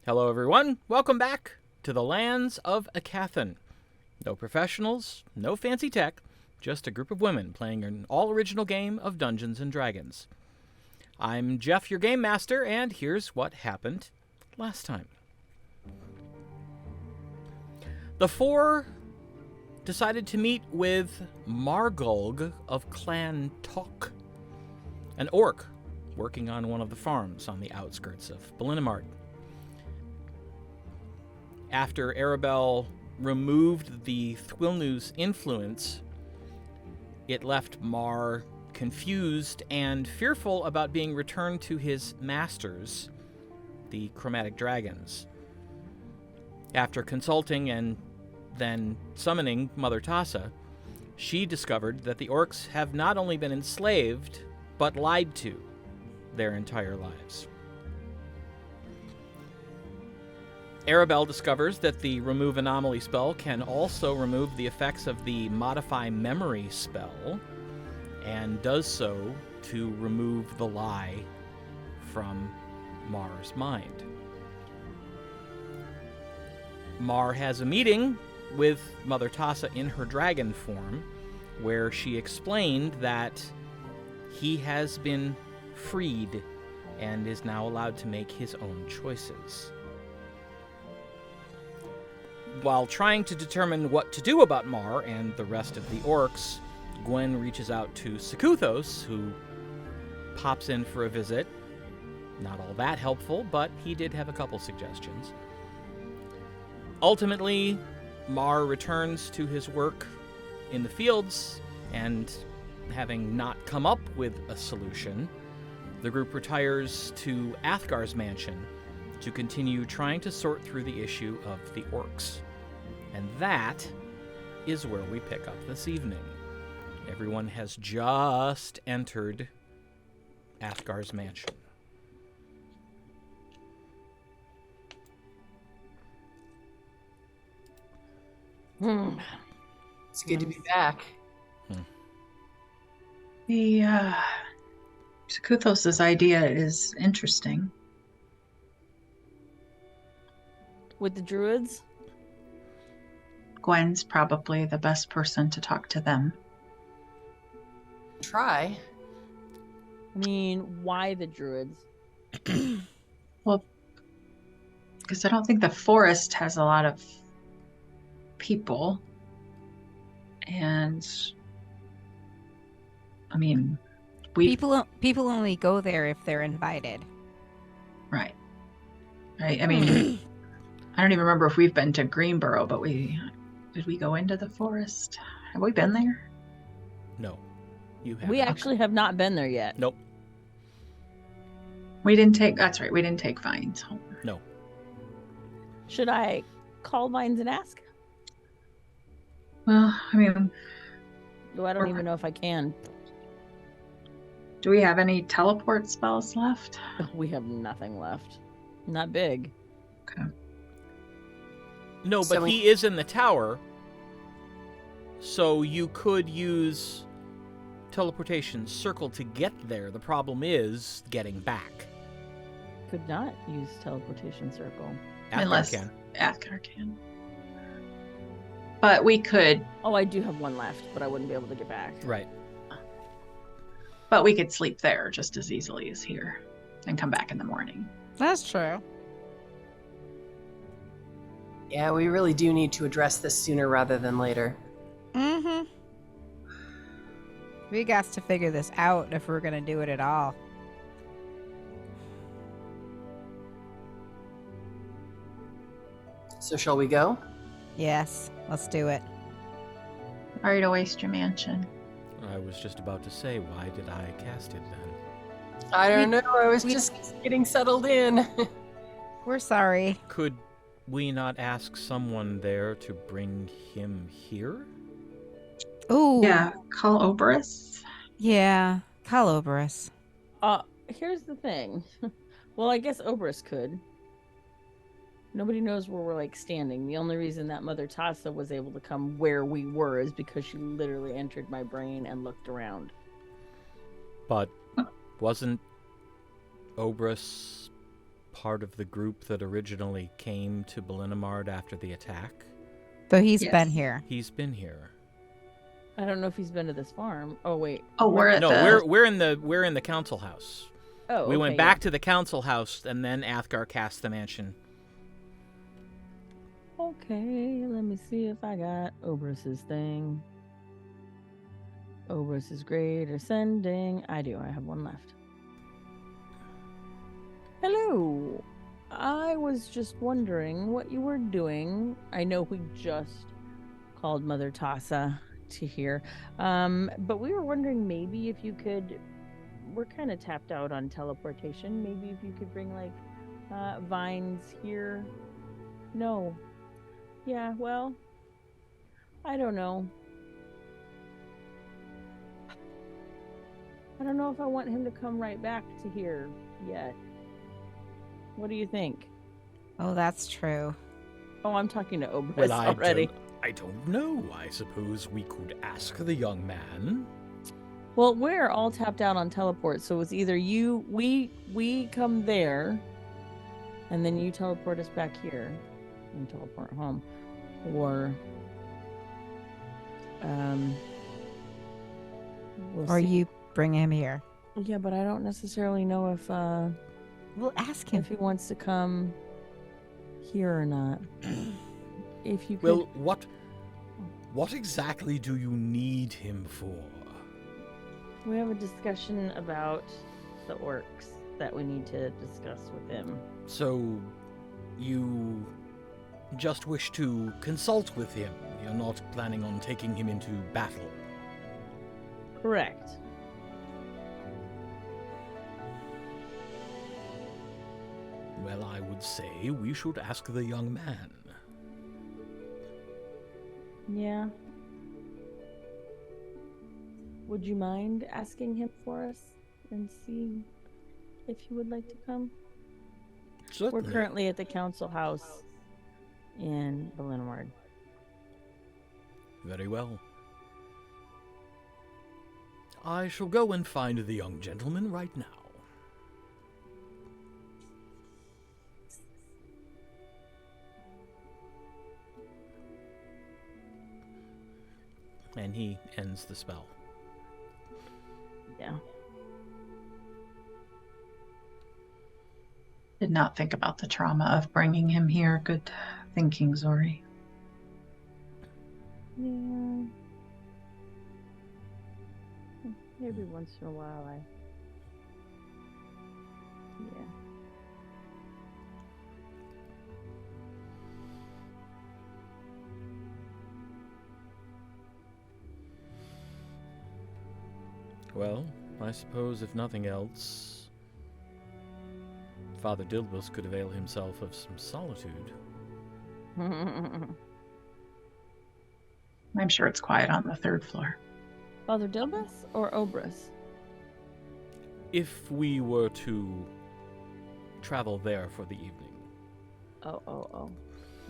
Hello, everyone. Welcome back to the lands of Aecathan. No professionals, no fancy tech, just a group of women playing an all-original game of Dungeons & Dragons. I'm Jeff, your game master, and here's what happened last time. The four decided to meet with Margulg of Clan Tok, an orc working on one of the farms on the outskirts of Ballinamard. After Arabelle removed the Thuilnu's influence, it left Mar confused and fearful about being returned to his masters, the chromatic dragons. After consulting and then summoning Mother Tassa, she discovered that the orcs have not only been enslaved, but lied to their entire lives. Arabelle discovers that the Remove Anomaly spell can also remove the effects of the Modify Memory spell, and does so to remove the lie from Mar's mind. Mar has a meeting with Mother Tassa in her dragon form, where she explained that he has been freed and is now allowed to make his own choices. While trying to determine what to do about Mar and the rest of the orcs, Gwen reaches out to Sekuthos, who pops in for a visit. Not all that helpful, but he did have a couple suggestions. Ultimately, Mar returns to his work in the fields, and having not come up with a solution, the group retires to Athgar's mansion to continue trying to sort through the issue of the orcs. And that is where we pick up this evening. Everyone has just entered Athgar's mansion. It's good to be back. The Sekuthos' idea is interesting. With the druids? Gwen's probably the best person to talk to them. Try. I mean, why the druids? Well, because I don't think the forest has a lot of people. And I mean, people only go there if they're invited. Right. I mean, I don't even remember if we've been to Greenboro, but did we go into the forest? Have we been there? No, you haven't. We actually have not been there yet. Nope. That's right, we didn't take Vines home. No. Should I call Vines and ask? Well, I mean, I don't even know if I can. do we have any teleport spells left? We have nothing left. Not big. Okay. No, but he is in the tower, so you could use teleportation circle to get there. The problem is getting back. Could not use teleportation circle. Athgarr can. Athgarr can. But we could. Oh, I do have one left, but I wouldn't be able to get back. Right. But we could sleep there just as easily as here and come back in the morning. That's true. Yeah, we really do need to address this sooner rather than later. Mm-hmm. We got to figure this out if we're gonna do it at all. So shall we go? Yes, let's do it. Sorry to waste your mansion. I was just about to say, why did I cast it then? I don't know. I was just getting settled in. We're sorry. Could we not ask someone there to bring him here? Ooh. Yeah, call Obras. Yeah, call Obras. Here's the thing. Well, I guess Obras could. Nobody knows where we're standing. The only reason that Mother Tassa was able to come where we were is because she literally entered my brain and looked around. But wasn't Obras part of the group that originally came to Ballinamard after the attack? So he's Yes. been here. He's been here. I don't know if he's been to this farm. Oh wait. Oh, we're at No, the... we're in the council house. Oh, We okay, went yeah. back to the council house, and then Athgarr cast the mansion. Okay, let me see if I got Obras's thing. Obras is great or sending. I do. I have one left. Hello. I was just wondering what you were doing. I know we just called Mother Tassa to here, but we were wondering maybe if you could. We're kind of tapped out on teleportation. Maybe if you could bring like vines here. No. Yeah. Well, I don't know. I don't know if I want him to come right back to here yet. What do you think? Oh, that's true. Oh, I'm talking to Obras Well, already. I don't know. I suppose we could ask the young man. Well, we're all tapped out on teleport, so it's either we come there, and then you teleport us back here, and teleport home, or we'll Or see. you bring him here. Yeah, but I don't necessarily know if We'll ask him. if he wants to come here or not. If you could, Well, what exactly do you need him for? we have a discussion about the orcs that we need to discuss with him. So, you just wish to consult with him. You're not planning on taking him into battle. Correct. Well, I would say we should ask the young man. Yeah. Would you mind asking him for us and see if he would like to come? Certainly. We're currently at the council house in Ballinamard. Very well. I shall go and find the young gentleman right now. And he ends the spell. Yeah. Did not think about the trauma of bringing him here. Good thinking, Zori. Yeah. Maybe once in a while Yeah. Well, I suppose if nothing else, Father Dilbus could avail himself of some solitude. I'm sure it's quiet on the third floor. Father Dilbus or Obras? If we were to travel there for the evening, Oh.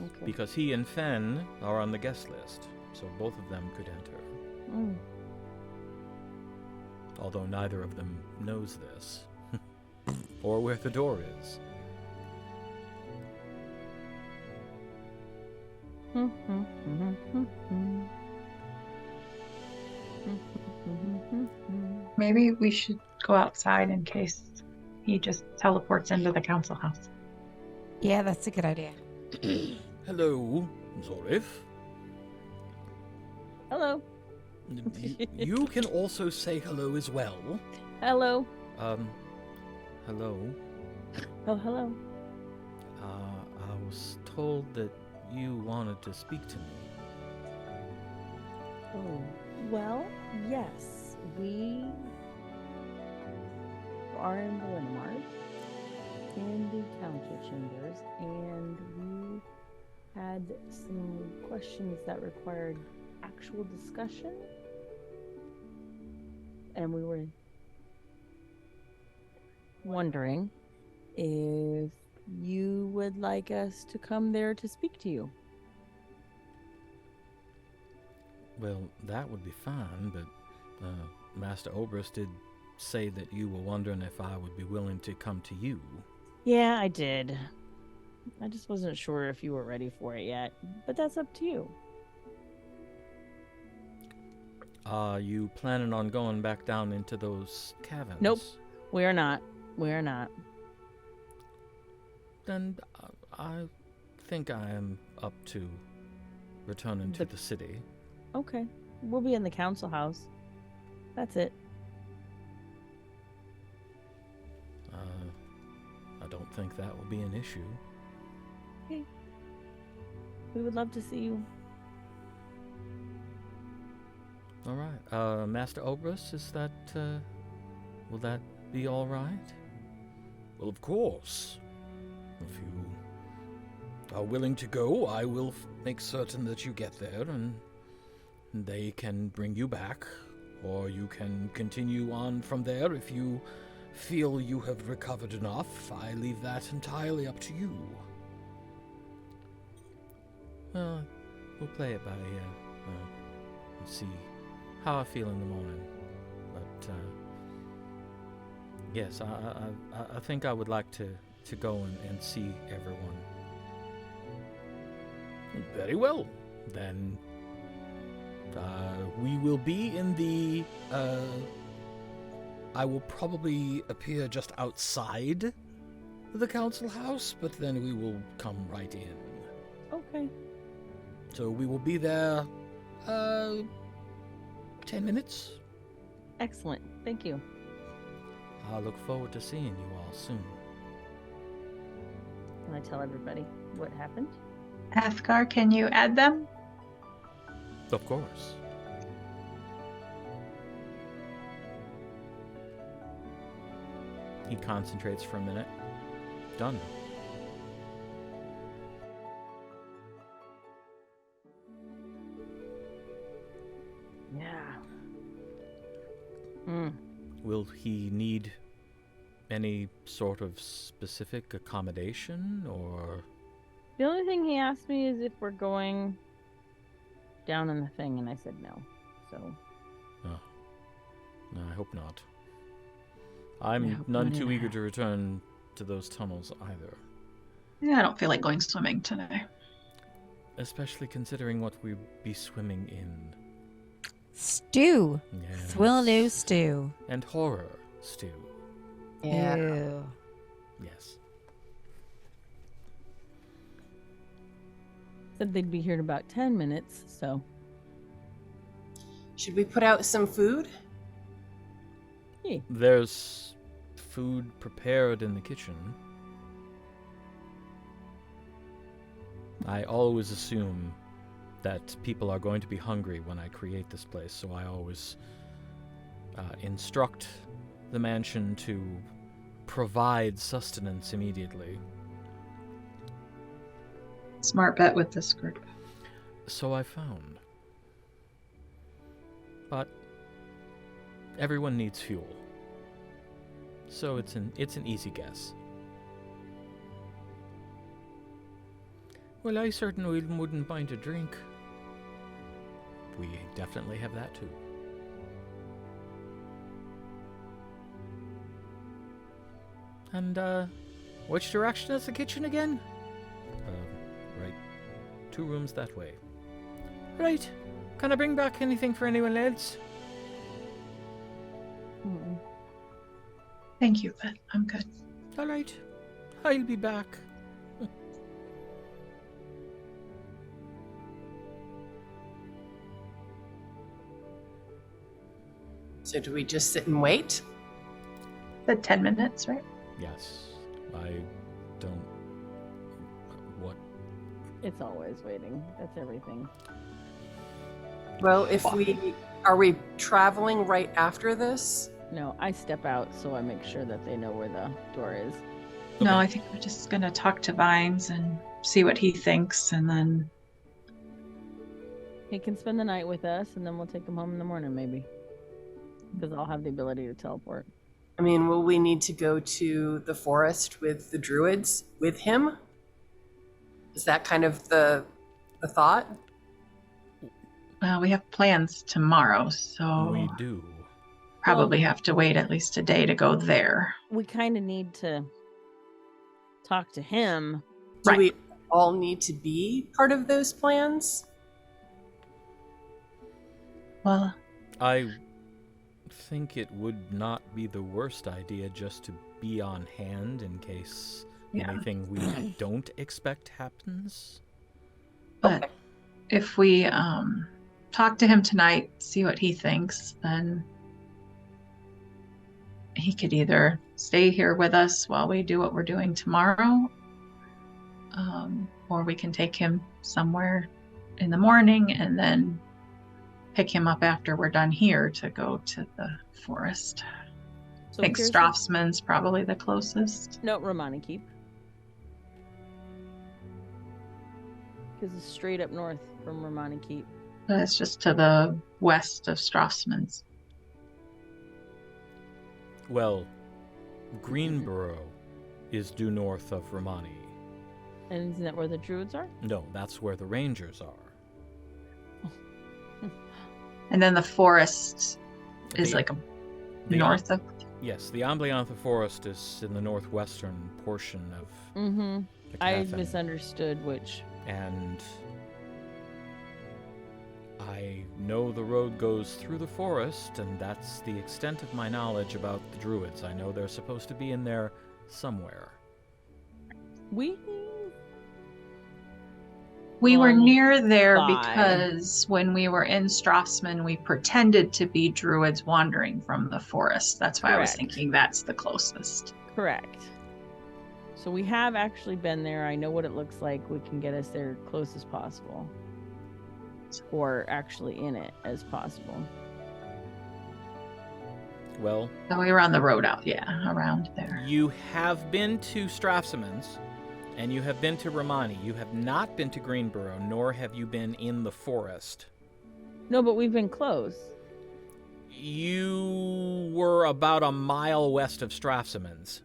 Okay. because he and Fen are on the guest list, so both of them could enter. Mm. Although neither of them knows this, or where the door is. Maybe we should go outside in case he just teleports into the council house. Yeah, that's a good idea. Hello, Zorith. Hello. You can also say hello as well. Hello. Hello. Oh, hello. I was told that you wanted to speak to me. Oh, well, yes. We are in Ballinamard in the council chambers, and we had some questions that required actual discussion. And we were wondering if you would like us to come there to speak to you. Well, that would be fine, but Master Obras did say that you were wondering if I would be willing to come to you. Yeah, I did. I just wasn't sure if you were ready for it yet, but that's up to you. Are you planning on going back down into those caverns? Nope. We are not. We are not. Then I think I am up to returning to the city. Okay. We'll be in the council house. That's it. I don't think that will be an issue. Okay. We would love to see you. All right. Master Obras, is that, will that be all right? Well, of course. If you are willing to go, I will make certain that you get there, and they can bring you back, or you can continue on from there if you feel you have recovered enough. I leave that entirely up to you. Well, we'll play it by ear and see how I feel in the morning. But yes, I think I would like to go and see everyone. Very well. Then we will be in the... I will probably appear just outside the council house, but then we will come right in. Okay. So we will be there 10 minutes. Excellent. Thank you. I look forward to seeing you all soon. Can I tell everybody what happened? Athgarr, can you add them? Of course. He concentrates for a minute. Done. Yeah. Will he need any sort of specific accommodation, or... The only thing he asked me is if we're going down in the thing, and I said no. So. Oh. No, I hope not. I'm hope none not too either. eager to return to those tunnels either. Yeah, I don't feel like going swimming today. Especially considering what we'd be swimming in. Stew. Yes. Thuilnu stew. And horror stew. Yeah. Ew. Yes. Said they'd be here in about 10 minutes, so. Should we put out some food? Hey. There's food prepared in the kitchen. I always assume that people are going to be hungry when I create this place, so I always instruct the mansion to provide sustenance immediately. Smart bet with this group. So I found. But everyone needs fuel. So it's an easy guess. Well, I certainly wouldn't mind a drink. We definitely have that too. And, which direction is the kitchen again? Right. 2 rooms that way. Right. Can I bring back anything for anyone else? Mm-mm. Thank you, but I'm good. All right. I'll be back. So do we just sit and wait? The 10 minutes, right? Yes. I don't... What? It's always waiting. That's everything. Well, if we... Are we traveling right after this? No, I step out so I make sure that they know where the door is. No, Okay. I think we're just going to talk to Vines and see what he thinks, and then... He can spend the night with us, and then we'll take him home in the morning, maybe. Because I'll have the ability to teleport. I mean, will we need to go to the forest with the druids with him? Is that kind of the thought? Well, we have plans tomorrow, so We do. probably have to wait at least a day to go there. We kind of need to talk to him. Do Right. we all need to be part of those plans? Well, I think it would not be the worst idea just to be on hand in case anything we don't expect happens. but Okay. if we talk to him tonight, see what he thinks, then he could either stay here with us while we do what we're doing tomorrow, or we can take him somewhere in the morning and then pick him up after we're done here to go to the forest. So I think here's Strafsman's probably the closest. No, Romani Keep. Because it's straight up north from Romani Keep. It's just to the west of Strafsman's. Well, Greenboro is due north of Romani. And isn't that where the druids are? No, that's where the rangers are. And then the forest is The- like the- north of. Yes, the Ambliantha Forest is in the northwestern portion of Mm-hmm. the I Aecathan. misunderstood which. And I know the road goes through the forest, and that's the extent of my knowledge about the druids. I know they're supposed to be in there somewhere. We were Well, near there bye. because when we were in Strafsman, we pretended to be druids wandering from the forest. That's why I was Correct. thinking that's the closest. Correct. So we have actually been there. I know what it looks like. We can get us there close as possible. Or actually in it as possible. Well, So we were on the road out, around there. you have been to Strafsman's, and you have been to Romani. You have not been to Greenboro, nor have you been in the forest. No, but we've been close. You were about a mile west of Strafsman's.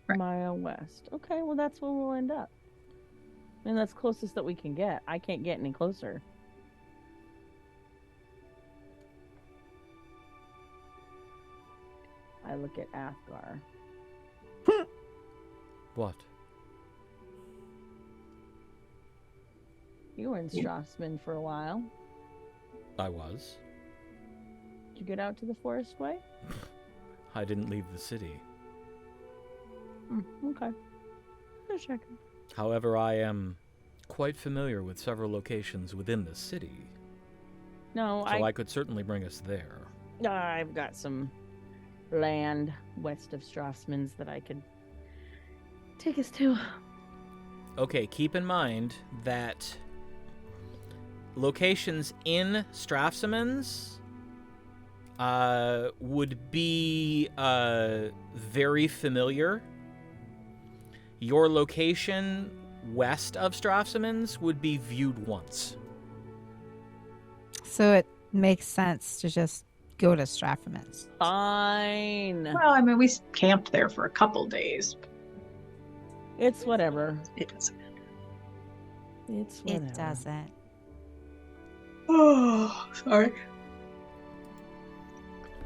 Right. Mile west. Okay, well that's where we'll end up. And that's closest that we can get. I can't get any closer. I look at Athgarr. What? You were in Strafsman for a while. I was. Did you get out to the forest way? I didn't leave the city. Okay. Just checking. However, I am quite familiar with several locations within the city, No, so I could certainly bring us there. I've got some land west of Strafsman's that I could take us to. Okay, keep in mind that locations in Strafsman's would be very familiar. Your location west of Strafsman's would be viewed once. So it makes sense to just go to Strafman's. Fine. Well, I mean, we camped there for a couple days. It's whatever. It doesn't matter. It's whatever. It doesn't. Oh, sorry.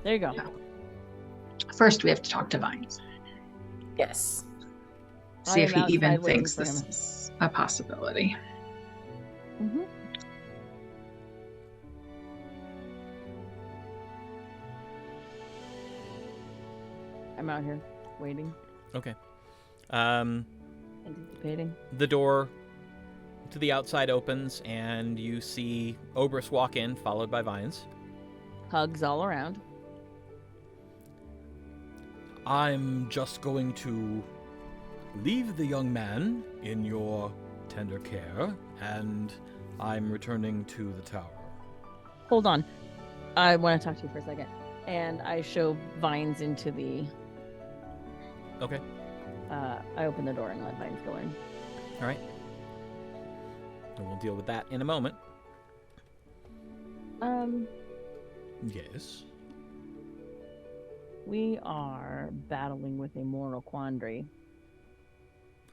There you go. First, we have to talk to Vines. Yes. See I if am he even outside waiting thinks for this him. is a possibility. Mm-hmm. I'm out here waiting, Okay. anticipating. The door to the outside opens, and you see Obras walk in, followed by Vines. Hugs all around. I'm just going to leave the young man in your tender care, and I'm returning to the tower. Hold on. I want to talk to you for a second. And I show Vines into the... Okay. I open the door and let Vines go in. All right. And we'll deal with that in a moment. Yes. We are battling with a moral quandary,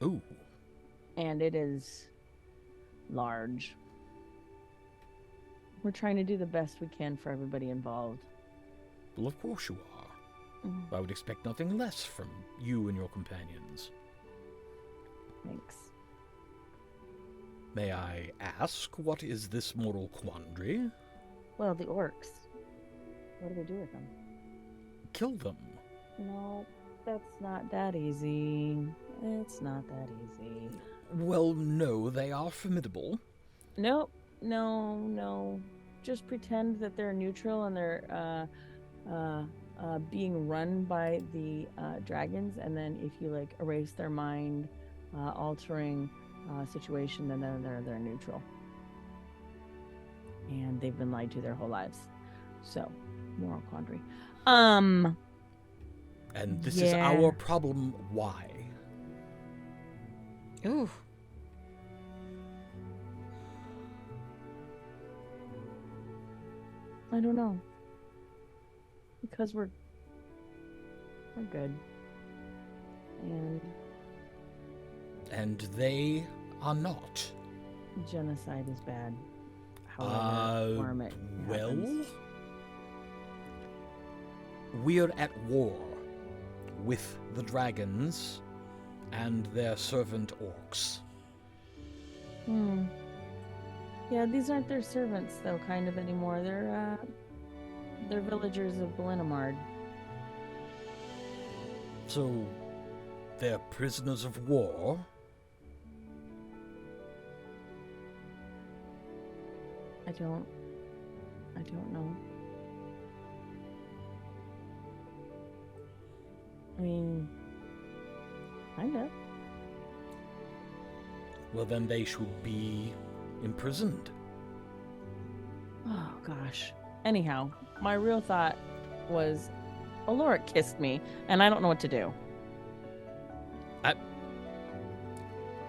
Ooh. and it is large. We're trying to do the best we can for everybody involved. Well, of course you are. Mm. I would expect nothing less from you and your companions. Thanks. May I ask, what is this moral quandary? Well, the orcs. What do we do with them? Kill them. No, that's not that easy. It's not that easy. Well, no, they are formidable. Nope. No. Just pretend that they're neutral and they're being run by the dragons, and then if you like erase their mind altering situation, then they're neutral. And they've been lied to their whole lives. So, moral quandary. And this is Yeah. our problem. Why? Ooh. I don't know. Because we're good. And they are not. Genocide is bad. However, harm it Well, happens. we're at war with the dragons and their servant orcs. Yeah, these aren't their servants though, kind of anymore. They're villagers of Ballinamard. So, they're prisoners of war. I don't know. I mean, kind of. Well, then they should be imprisoned. Oh gosh. Anyhow, my real thought was, Oloric kissed me, and I don't know what to do.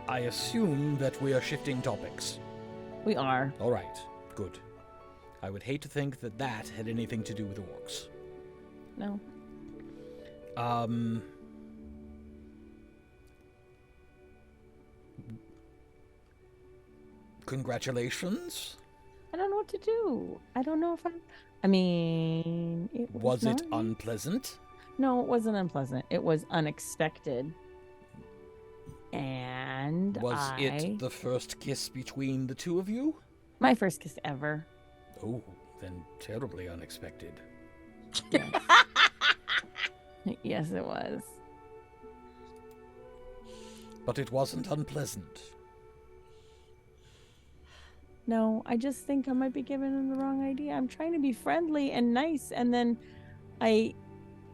I assume that we are shifting topics. We are. All right, good. I would hate to think that that had anything to do with orcs. No. Congratulations. I don't know what to do. I don't know if I mean, it was Was it not- unpleasant? No, it wasn't unpleasant. It was unexpected. And Was it the first kiss between the two of you? my first kiss ever. Oh, then terribly unexpected. Yes, it was. But it wasn't unpleasant. No, I just think I might be giving him the wrong idea. I'm trying to be friendly and nice, and then I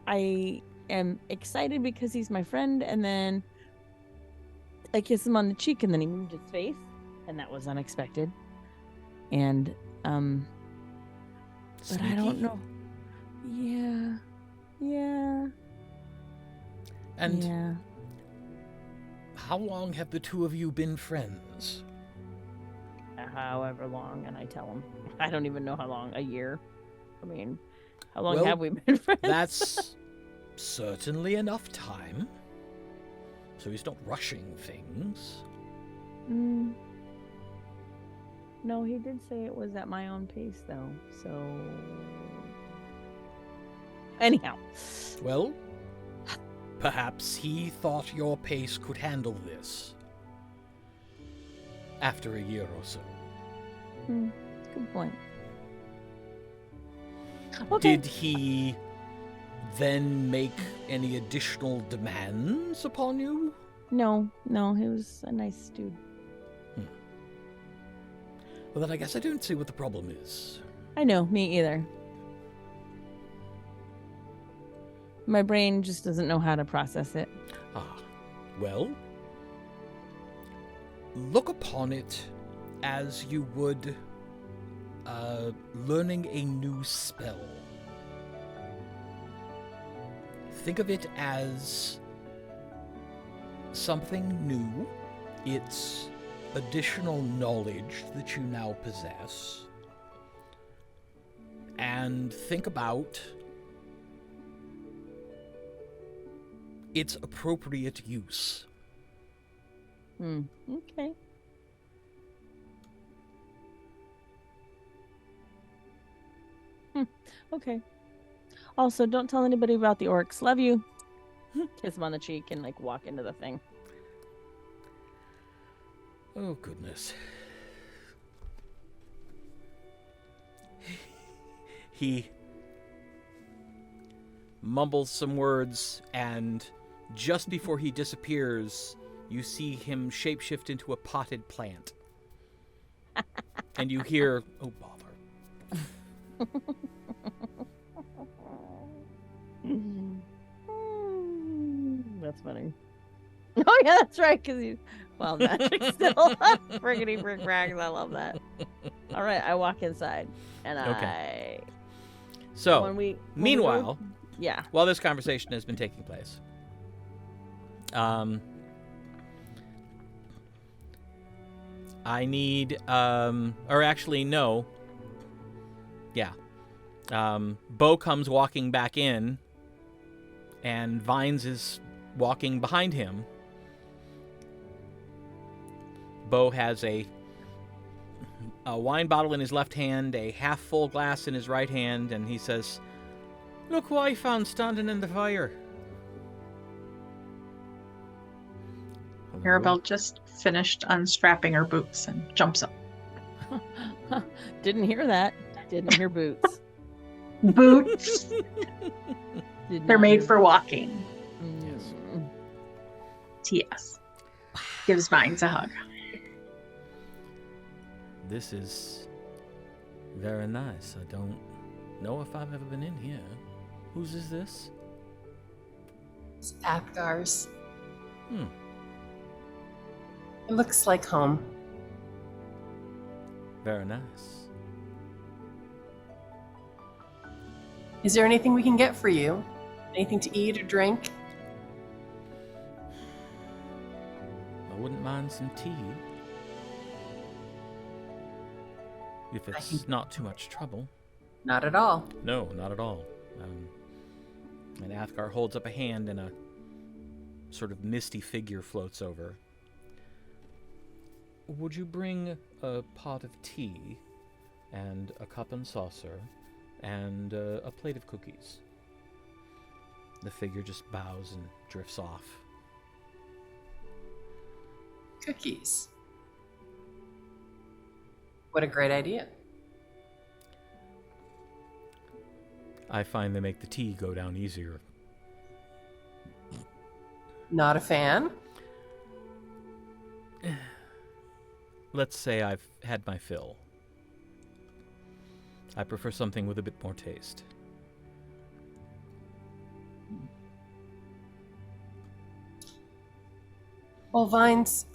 am excited because he's my friend, and then I kiss him on the cheek, and then he moved his face, and that was unexpected. And but I don't Sneaky? know. Yeah. And yeah. how long have the two of you been friends? However long, and I tell him. I don't even know how long. A year. I mean, how long Well, have we been friends? That's certainly enough time. So he's not rushing things. No, he did say it was at my own pace, though. So, anyhow, Well, perhaps he thought your pace could handle this. After a year or so. good point. Okay. Did he then make any additional demands upon you? No, he was a nice dude. Well, then I guess I don't see what the problem is. I know, me either. My brain just doesn't know how to process it. Well, look upon it as you would learning a new spell. Think of it as something new. It's additional knowledge that you now possess. And think about its appropriate use. Okay. Okay. Also, don't tell anybody about the orcs. Love you. Kiss him on the cheek and like walk into the thing. Oh, goodness. He mumbles some words, and just before he disappears, you see him shapeshift into a potted plant. And you hear, oh, bother. That's funny. Oh yeah, that's right. Because you, well, magic still. Friggity frick rags. I love that. All right, I walk inside, and Okay. So, meanwhile, yeah, while this conversation has been taking place, I need, or actually, no. Yeah. Beau comes walking back in, and Vines is walking behind him. Beau has a wine bottle in his left hand, a half-full glass in his right hand, and he says, "Look who I found standing in the fire." Arabelle just finished unstrapping her boots and jumps up. Didn't hear that. Didn't hear boots. Boots. Did They're not made hear for walking. Yes. T.S. Gives Vines a hug. This is very nice. I don't know if I've ever been in here. Whose is this? It's Athgar's. Hmm. It looks like home. Very nice. Is there anything we can get for you? Anything to eat or drink? I wouldn't mind some tea. If it's not too much trouble. Not at all. No, not at all. And Athgarr holds up a hand, and a sort of misty figure floats over. Would you bring a pot of tea, and a cup and saucer, and a plate of cookies? The figure just bows and drifts off. Cookies. What a great idea. I find they make the tea go down easier. Not a fan? Let's say I've had my fill. I prefer something with a bit more taste. Well, Vines,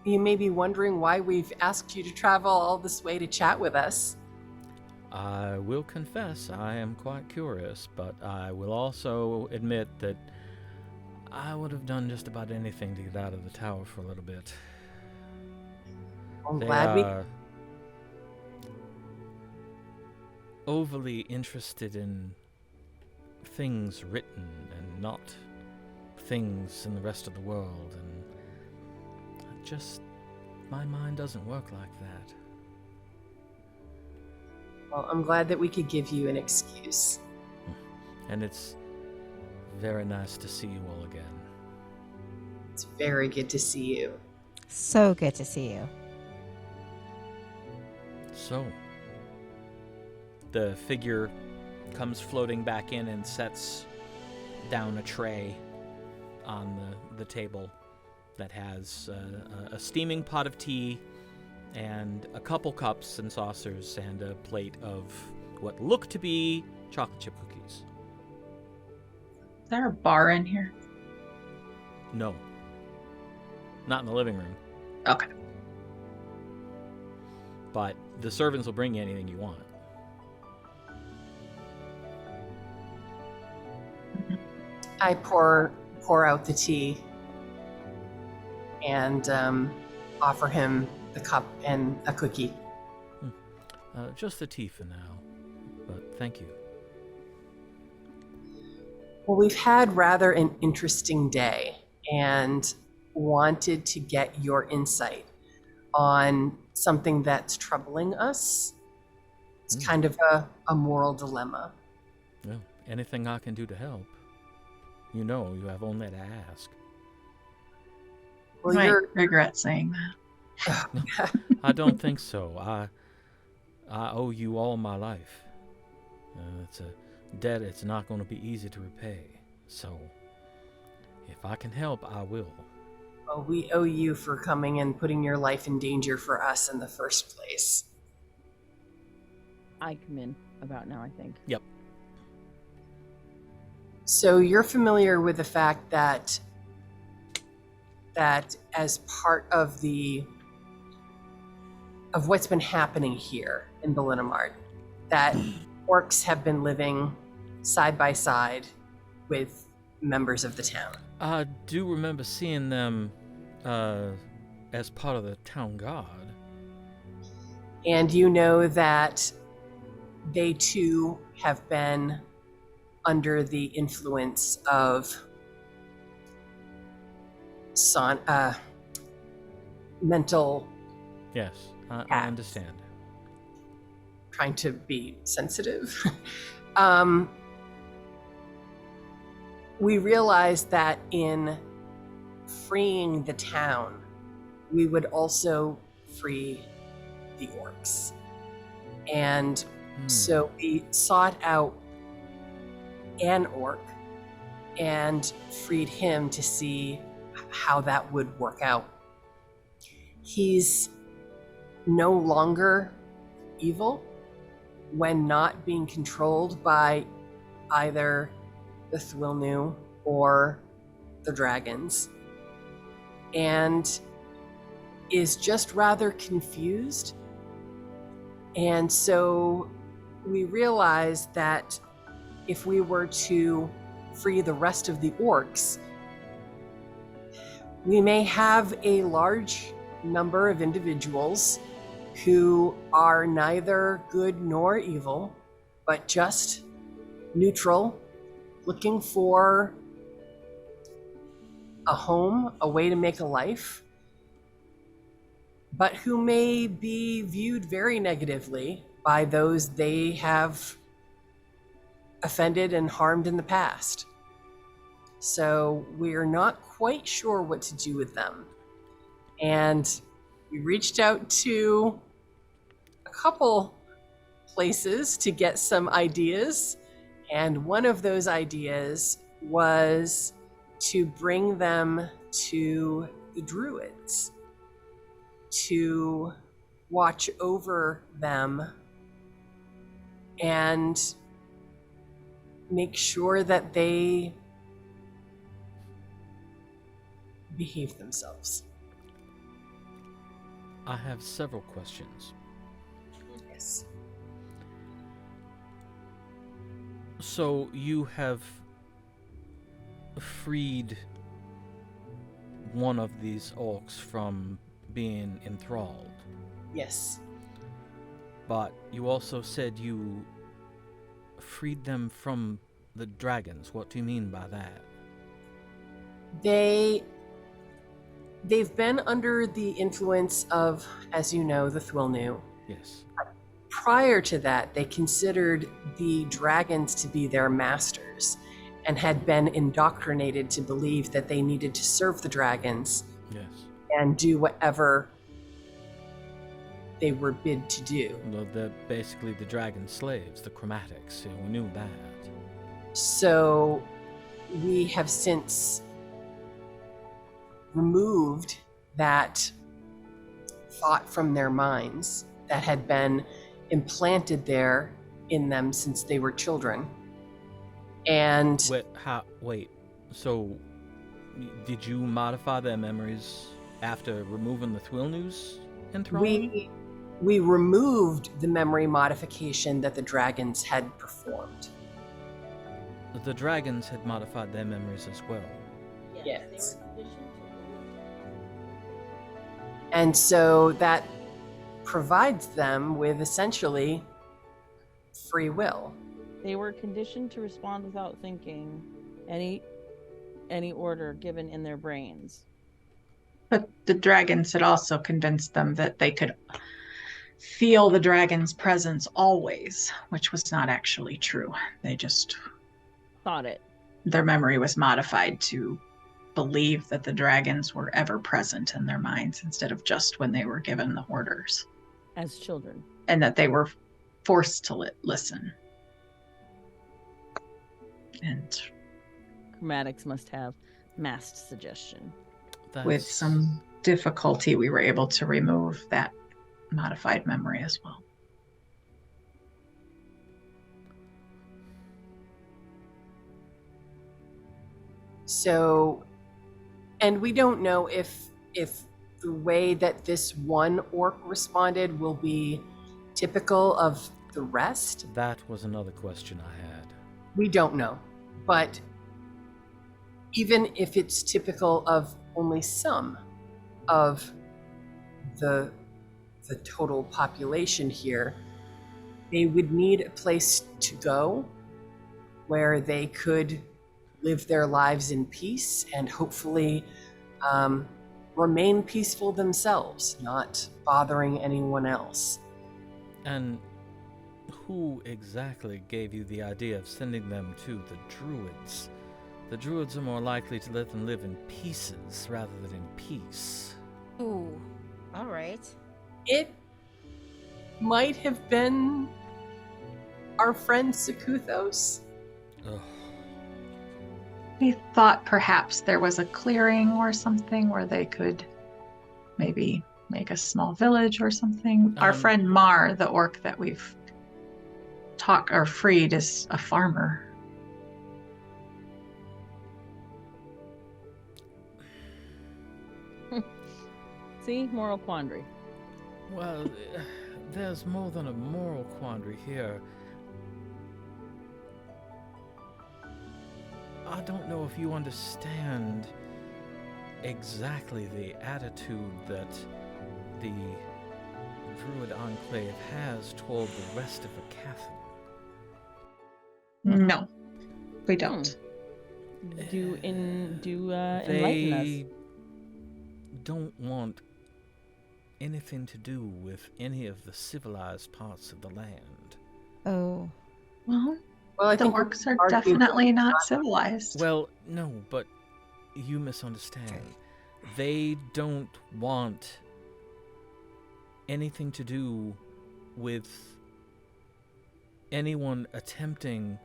you may be wondering why we've asked you to travel all this way to chat with us. I will confess I am quite curious, but I will also admit that I would have done just about anything to get out of the tower for a little bit. I'm They glad we... are overly interested in things written and not things in the rest of the world, and just my mind doesn't work like that. Well, I'm glad that we could give you an excuse. And it's very nice to see you all again. It's very good to see you. So good to see you. So, the figure comes floating back in and sets down a tray on the table that has a steaming pot of tea and a couple cups and saucers and a plate of what look to be chocolate chip cookies. Is there a bar in here? No. Not in the living room. Okay. But the servants will bring you anything you want. I pour out the tea and offer him the cup and a cookie. Just the tea for now, but thank you. Well, we've had rather an interesting day and wanted to get your insight on something that's troubling us. It's kind of a moral dilemma. Well, anything I can do to help. You know, you have only to ask. Well, Might you're regret saying that. I don't think so. I owe you all my life. It's a debt it's not going to be easy to repay. So, if I can help, I will. well, we owe you for coming and putting your life in danger for us in the first place. I come in about now, I think. Yep. So you're familiar with the fact that as part of what's been happening here in Ballinamard, that orcs have been living side by side with members of the town. I do remember seeing them as part of the town guard. And you know that they too have been under the influence of mental, Yes, I Cats. understand. trying to be sensitive. We realized that in freeing the town, we would also free the orcs. And so we sought out an orc and freed him to see how that would work out. He's no longer evil when not being controlled by either the Thuilnu or the dragons, and is just rather confused. And so we realized that if we were to free the rest of the orcs, we may have a large number of individuals who are neither good nor evil, but just neutral, looking for a home, a way to make a life, but who may be viewed very negatively by those they have offended and harmed in the past. So we're not quite sure what to do with them. And we reached out to a couple places to get some ideas. And one of those ideas was to bring them to the druids to watch over them and make sure that they behave themselves. I have several questions. Yes. So you have freed one of these orcs from being enthralled, Yes. but you also said you freed them from the dragons. What do you mean by that? They've been under the influence of, as you know, the Thuilnu. Yes. Prior to that, they considered the dragons to be their masters and had been indoctrinated to believe that they needed to serve the dragons Yes. and do whatever they were bid to do. Well, they're basically the dragon slaves, the chromatics. We knew that. So we have since removed that thought from their minds that had been implanted there in them since they were children. And Wait. So, did you modify their memories after removing the Thuilnu's enthrallment? we removed the memory modification that the dragons had performed. The dragons had modified their memories as well. Yes. And so that provides them with essentially free will. They were conditioned to respond without thinking any order given in their brains. But the dragons had also convinced them that they could feel the dragon's presence always, which was not actually true. They just Thought it. their memory was modified to believe that the dragons were ever present in their minds instead of just when they were given the orders. As children. And that they were forced to listen. And Chromatics must have masked suggestion. with some difficulty, we were able to remove that modified memory as well. So, and we don't know if the way that this one orc responded will be typical of the rest. That was another question I had. We don't know. But even if it's typical of only some of the total population here, they would need a place to go where they could live their lives in peace and hopefully remain peaceful themselves, not bothering anyone else. And who exactly gave you the idea of sending them to the druids? The druids are more likely to let them live in pieces rather than in peace. Ooh, all right. It might have been our friend Sekuthos. Ugh. We thought perhaps there was a clearing or something where they could maybe make a small village or something. Our friend Mar, the orc that we've freed, is a farmer. See? Moral quandary. Well, there's more than a moral quandary here. I don't know if you understand exactly the attitude that the Druid Enclave has toward the rest of Aecathan. No, we don't. Enlighten us. They don't want anything to do with any of the civilized parts of the land. Oh. Well, I the think orcs are definitely not civilized. Well, no, but you misunderstand. They don't want anything to do with anyone attempting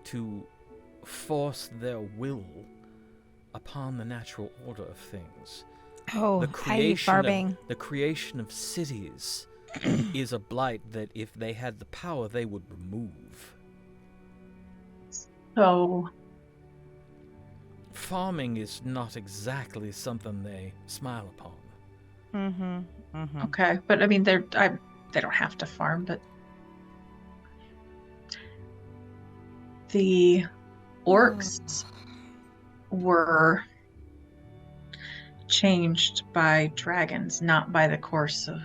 to force their will upon the natural order of things. Oh, highly farbing. The creation of cities is a blight that if they had the power, they would remove. So, farming is not exactly something they smile upon. Mm-hmm. Mm-hmm. okay, but I mean, they don't have to farm, but the orcs were changed by dragons, not by the course of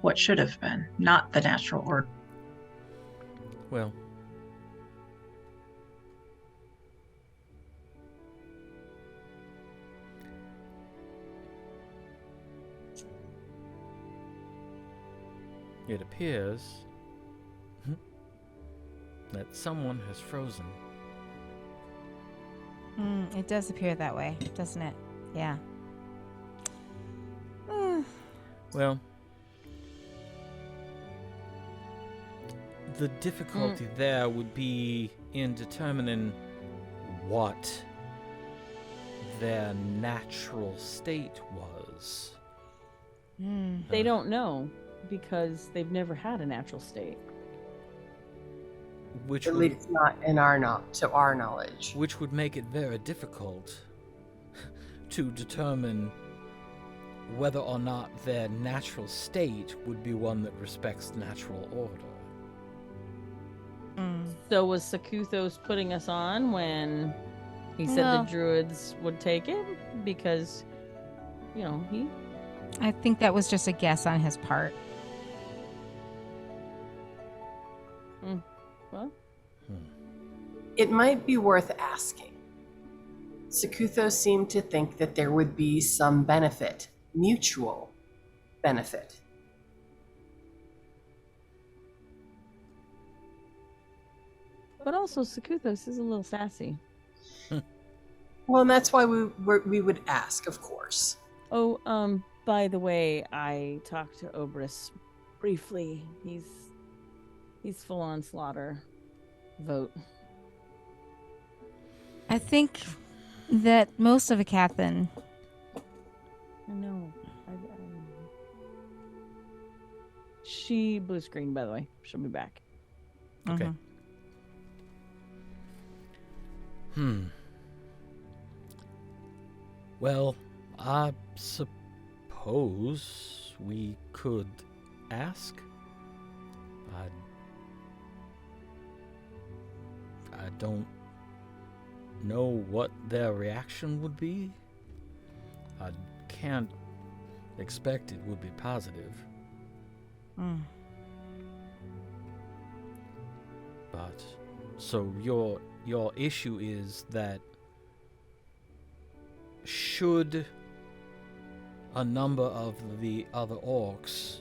what should have been, not the natural order. Well, it appears that someone has frozen. It does appear that way, doesn't it? Yeah. Well, the difficulty there would be in determining what their natural state was. They don't know because they've never had a natural state. Which At would, least not in our to our knowledge. which would make it very difficult to determine whether or not their natural state would be one that respects natural order. So was Sekuthos putting us on when he said No. the druids would take it? Because, he... I think that was just a guess on his part. Well, It might be worth asking. Sekuthos seemed to think that there would be some benefit, mutual benefit. but also Sekuthos is a little sassy. Well, and that's why we would ask, of course. Oh, by the way, I talked to Obras briefly. He's full on slaughter. Vote. I think that most of Aecathan. I know. She blue screen, by the way. She'll be back. Okay. Well, I suppose we could ask. I don't know what their reaction would be. I can't expect it would be positive. But so your issue is that should a number of the other orcs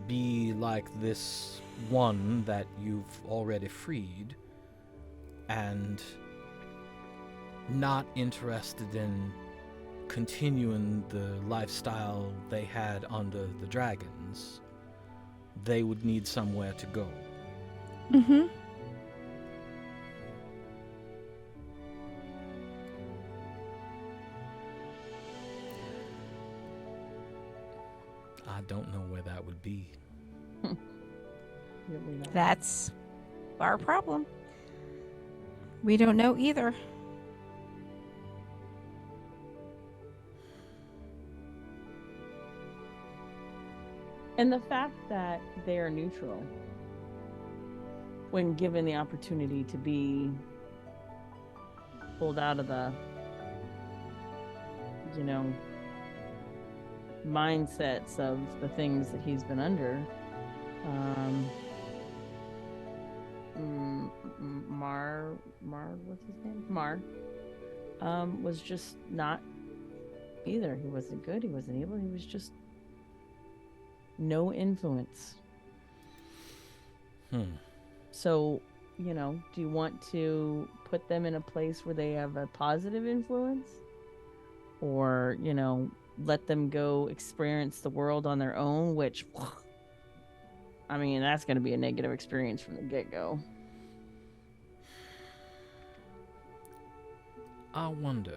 be like this one that you've already freed and not interested in continuing the lifestyle they had under the dragons, they would need somewhere to go. Mm-hmm. I don't know where that would be. That's our problem. We don't know either. And the fact that they are neutral when given the opportunity to be pulled out of the, mindsets of the things that he's been under. What's his name? Mar. Was just not either. He wasn't good. He wasn't evil. He was just no influence. So, do you want to put them in a place where they have a positive influence? Or, let them go experience the world on their own, which, I mean, that's going to be a negative experience from the get-go. I wonder.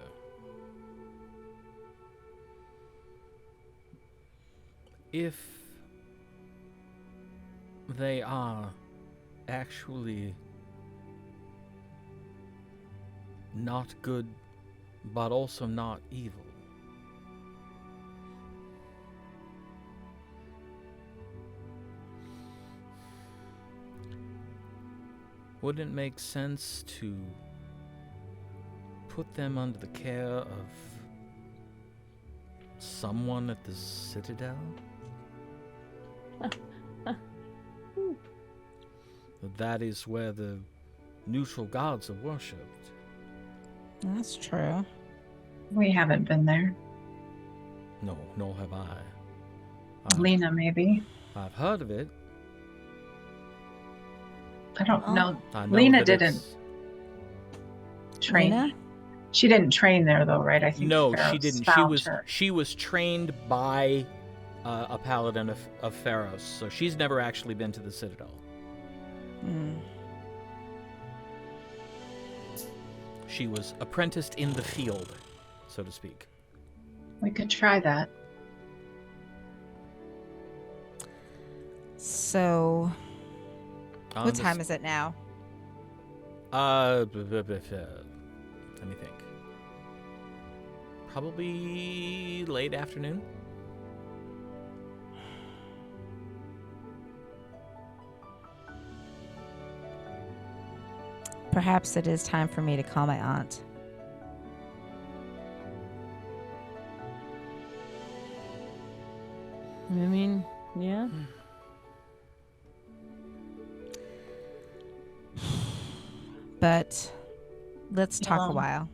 If they are actually not good, but also not evil. Wouldn't it make sense to put them under the care of someone at the Citadel? That is where the neutral gods are worshipped. That's true. We haven't been there. No, nor have I. Lena, maybe. I've heard of it. I don't know. I know Lena that didn't train. Lena? She didn't train there, though, right? I think. No, Pharaoh she didn't. found her. She was trained by a paladin of Pharaoh's, so she's never actually been to the Citadel. She was apprenticed in the field, so to speak. We could try that. So, what time is it now? Let me think. Probably late afternoon. Perhaps it is time for me to call my aunt. I mean, yeah. But let's talk a while.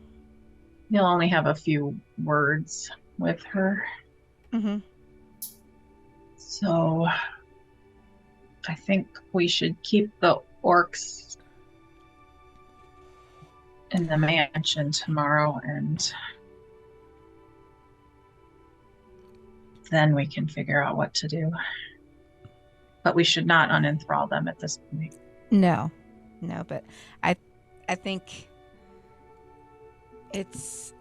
You'll only have a few words with her. Mm-hmm. So I think we should keep the orcs in the mansion tomorrow, and then we can figure out what to do. But we should not unenthrall them at this point. No, but I think it's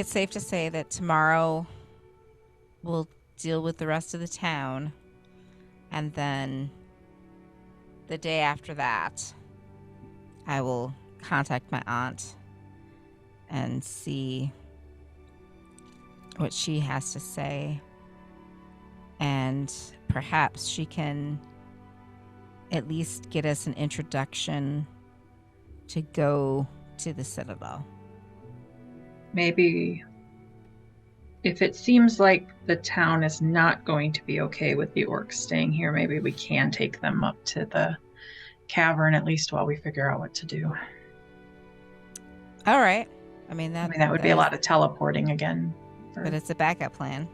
safe to say that tomorrow we'll deal with the rest of the town, and then the day after that, I will contact my aunt and see what she has to say, and perhaps she can at least get us an introduction to go to the Citadel. Maybe if it seems like the town is not going to be okay with the orcs staying here, maybe we can take them up to the cavern at least while we figure out what to do. All right. I mean, that would be a lot of teleporting again. But it's a backup plan.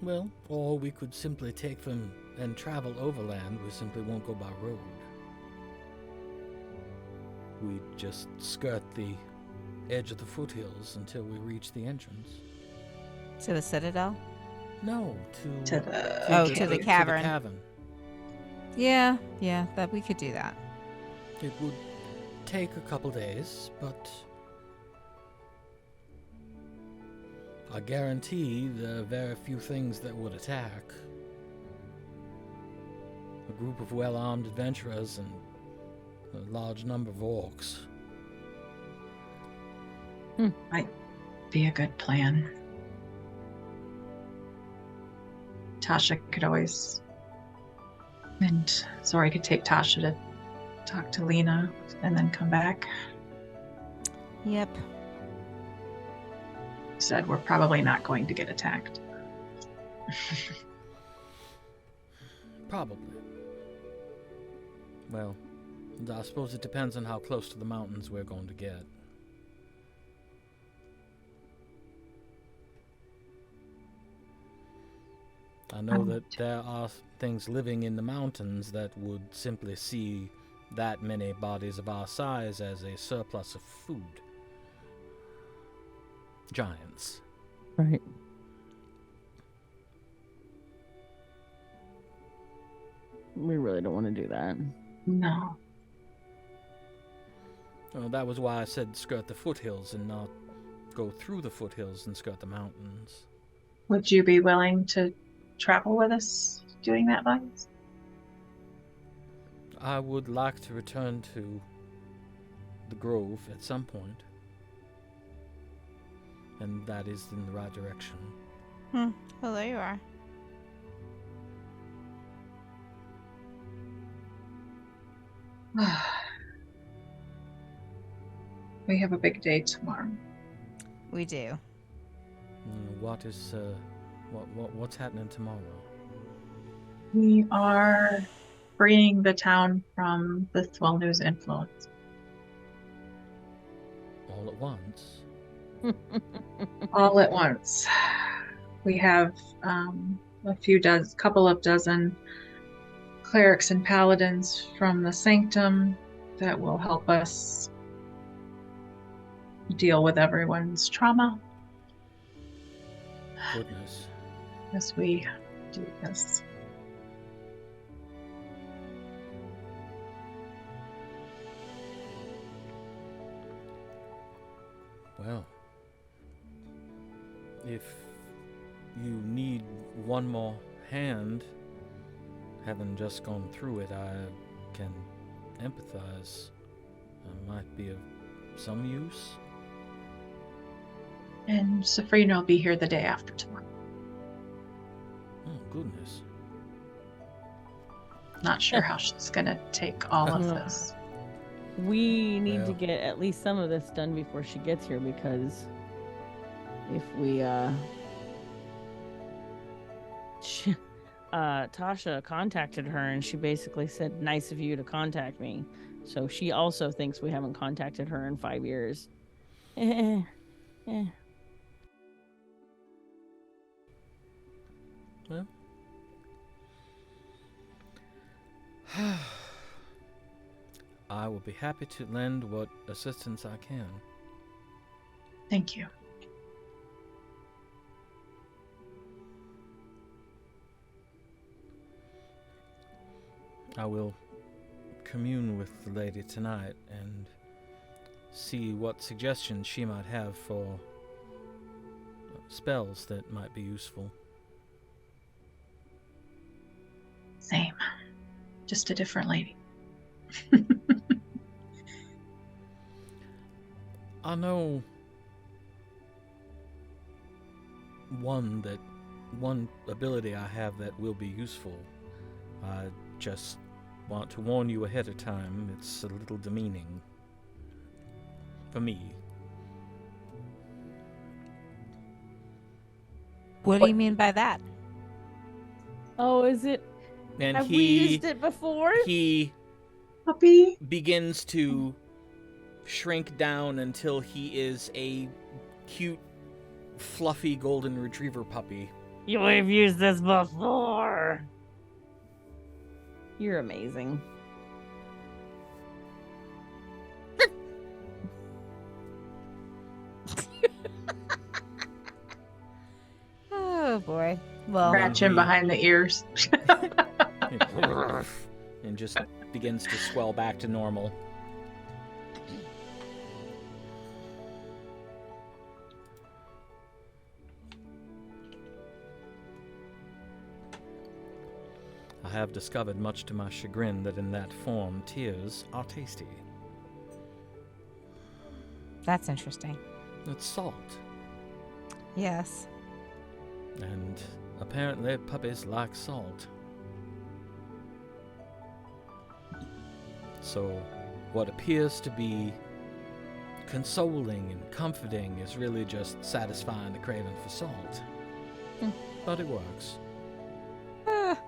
Well, or we could simply take them and travel overland. We simply won't go by road. We just skirt the edge of the foothills until we reach the entrance. To the Citadel? No, to the cavern. To the cavern. Yeah, that we could do that. It would take a couple days, but I guarantee there are very few things that would attack. A group of well-armed adventurers and a large number of orcs. Might be a good plan. Tasha could always, and Zori could take Tasha to talk to Lena and then come back. Yep. He said we're probably not going to get attacked. Probably. Well, I suppose it depends on how close to the mountains we're going to get. I know that there are things living in the mountains that would simply see that many bodies of our size as a surplus of food. Giants. Right. We really don't want to do that. No. Well, that was why I said skirt the foothills and not go through the foothills and skirt the mountains. Would you be willing to travel with us doing that, Vines? I would like to return to the grove at some point. And that is in the right direction. Well, there you are. We have a big day tomorrow. We do. What's happening tomorrow? We are freeing the town from the Thuilnu's influence. All at once? All at once. We have couple of dozen clerics and paladins from the sanctum that will help us deal with everyone's trauma. Goodness. As we do this. Well, if you need one more hand, having just gone through it, I can empathize. I might be of some use. And Sefryna will be here the day after tomorrow. Oh, goodness. Not sure how she's going to take all of this. We need to get at least some of this done before she gets here, because if we Tasha contacted her and she basically said, "Nice of you to contact me." So she also thinks we haven't contacted her in 5 years. Well, I will be happy to lend what assistance I can. Thank you. I will commune with the lady tonight and see what suggestions she might have for spells that might be useful. Same. Just a different lady. I know one ability I have that will be useful. I just want to warn you ahead of time, it's a little demeaning. For me. What do you mean by that? Oh, is it? And Have we used it before? He Puppy. begins to shrink down until he is a cute, fluffy golden retriever puppy. We've used this before. You're amazing. Oh boy. Well, Scratch him behind the ears. And just begins to swell back to normal. I have discovered, much to my chagrin, that in that form, tears are tasty. that's interesting. It's salt. Yes. And apparently puppies like salt. So what appears to be consoling and comforting is really just satisfying the craving for salt. But it works. Ah.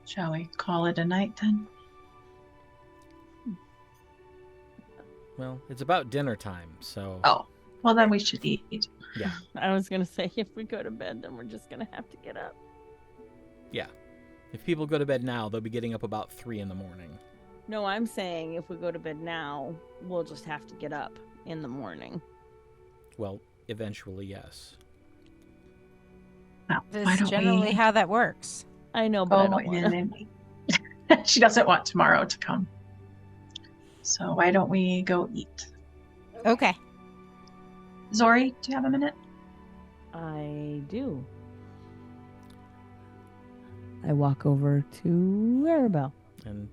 Shall we call it a night then? Well, it's about dinner time, so... Oh, well then we should eat. Yeah. I was gonna say, if we go to bed, then we're just gonna have to get up. Yeah. If people go to bed now, they'll be getting up about 3 in the morning. No, I'm saying if we go to bed now, we'll just have to get up in the morning. Well, eventually, yes. Well, why That's don't generally we... how that works. I know, but I Oh, don't want to. and then she doesn't want tomorrow to come. So why don't we go eat? Okay. Zori, do you have a minute? I do. I walk over to Arabelle. And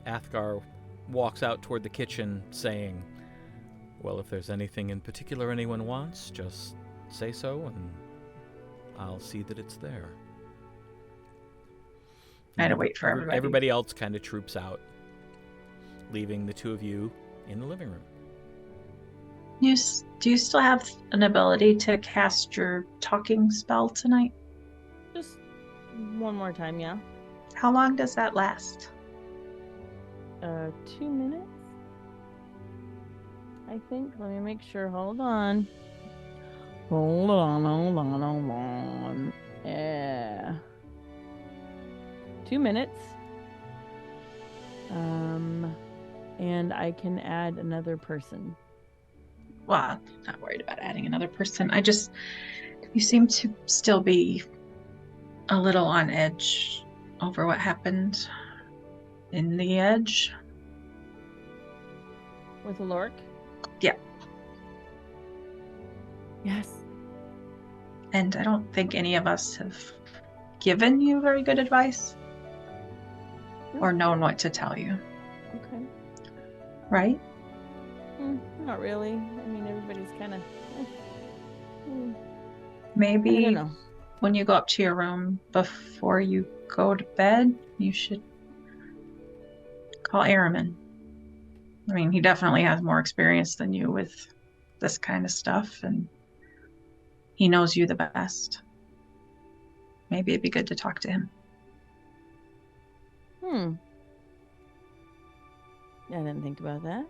Athgarr walks out toward the kitchen saying, well, if there's anything in particular anyone wants, just say so and I'll see that it's there. I had to wait for everybody. Everybody else kind of troops out, leaving the two of you in the living room. Do you still have an ability to cast your talking spell tonight? Just one more time, yeah. How long does that last? 2 minutes? I think. Let me make sure. Hold on. Hold on. Yeah. 2 minutes. And I can add another person. Well, I'm not worried about adding another person. You seem to still be a little on edge over what happened in the Edge. With Oloric? Yeah. Yes. And I don't think any of us have given you very good advice or known what to tell you. Okay. Right? Not really. I mean, everybody's kind of... I Maybe don't know. when you go up to your room before you go to bed, you should call Araman. I mean, he definitely has more experience than you with this kind of stuff, and he knows you the best. Maybe it'd be good to talk to him. I didn't think about that.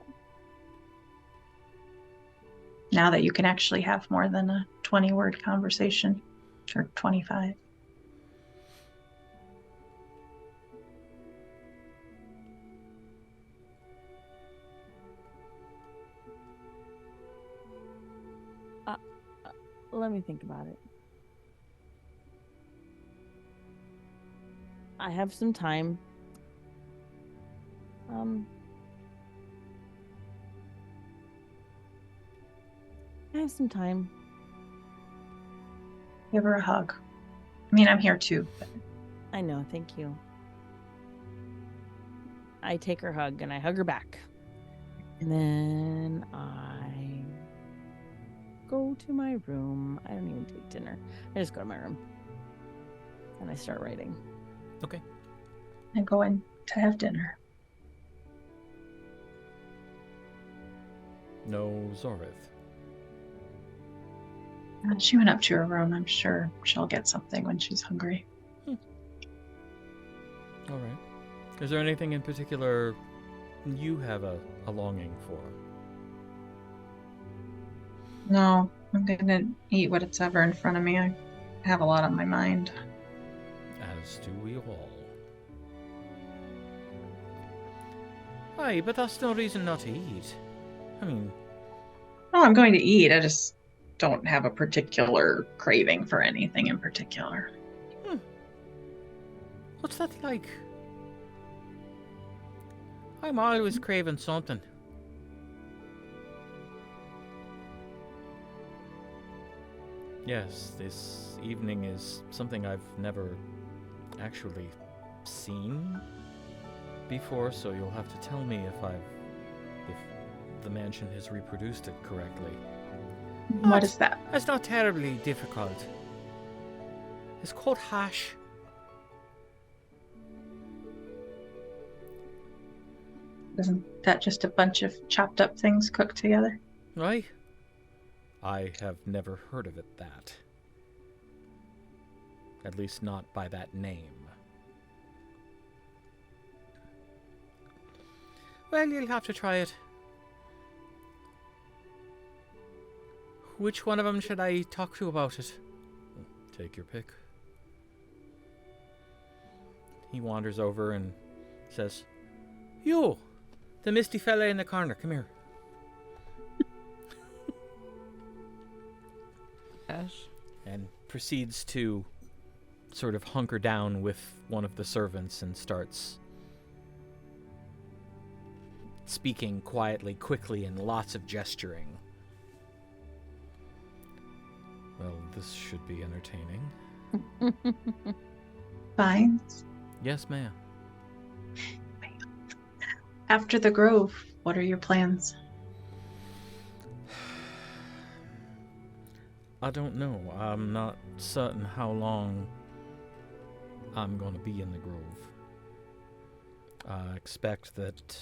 Now that you can actually have more than a 20-word conversation, or 25. Let me think about it. I have some time. I have some time. Give her a hug. I mean, I'm here too. But... I know, thank you. I take her hug and I hug her back. And then I go to my room. I don't even take dinner. I just go to my room. And I start writing. Okay. And go in to have dinner. No Zorith. She went up to her room. I'm sure she'll get something when she's hungry. All right. Is there anything in particular you have a longing for? No, I'm gonna eat whatever in front of me. I have a lot on my mind. As do we all. Aye, but that's no reason not to eat. I mean... Oh, I'm going to eat. I just don't have a particular craving for anything in particular. What's that like? I'm always craving something. Yes, this evening is something I've never actually seen before, so you'll have to tell me if the mansion has reproduced it correctly. What is that? It's not terribly difficult. It's called hash. Isn't that just a bunch of chopped up things cooked together? Right? I have never heard of it that. At least not by that name. Well, you'll have to try it. Which one of them should I talk to about it? Take your pick. He wanders over and says, "You, the misty fella in the corner, come here." Gosh. And proceeds to sort of hunker down with one of the servants and starts speaking quietly, quickly, and lots of gesturing. Well, this should be entertaining. Fine. Yes, ma'am. After the grove, what are your plans? I don't know. I'm not certain how long I'm going to be in the grove. I expect that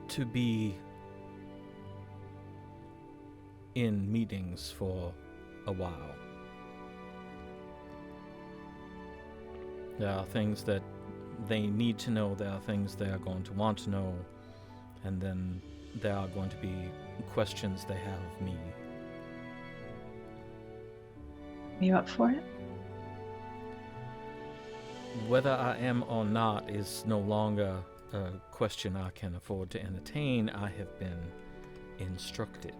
to be in meetings for a while. There are things that they need to know, there are things they are going to want to know, and then there are going to be questions they have of me. Are you up for it? Whether I am or not is no longer a question I can afford to entertain. I have been instructed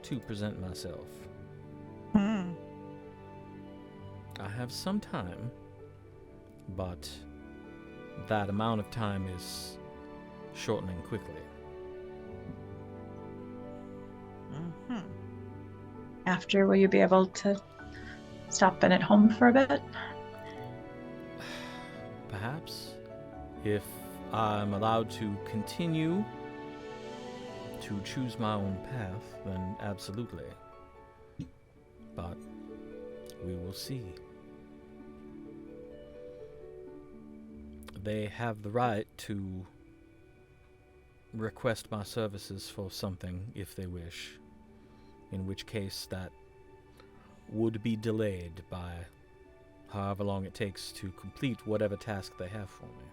to present myself. I have some time, but that amount of time is shortening quickly. After, will you be able to stop in at home for a bit? Perhaps, if I'm allowed to continue to choose my own path, then absolutely. But we will see. They have the right to request my services for something if they wish, in which case that would be delayed by however long it takes to complete whatever task they have for me.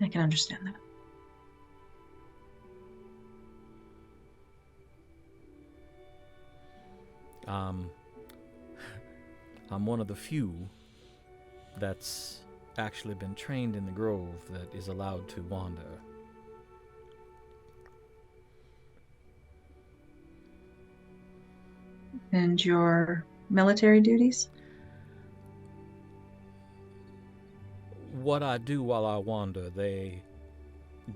I can understand that. I'm one of the few that's actually been trained in the grove that is allowed to wander. And your military duties? What I do while I wander, they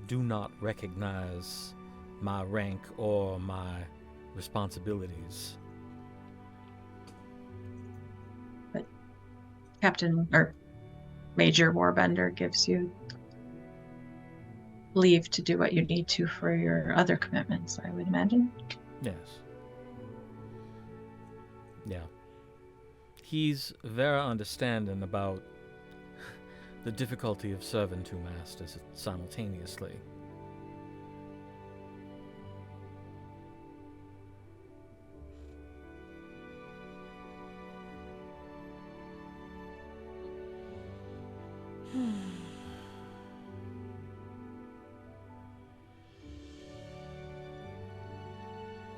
do not recognize my rank or my responsibilities. But Captain or Major Warbender gives you leave to do what you need to for your other commitments, I would imagine. Yes. Yeah. He's very understanding about the difficulty of serving two masters simultaneously.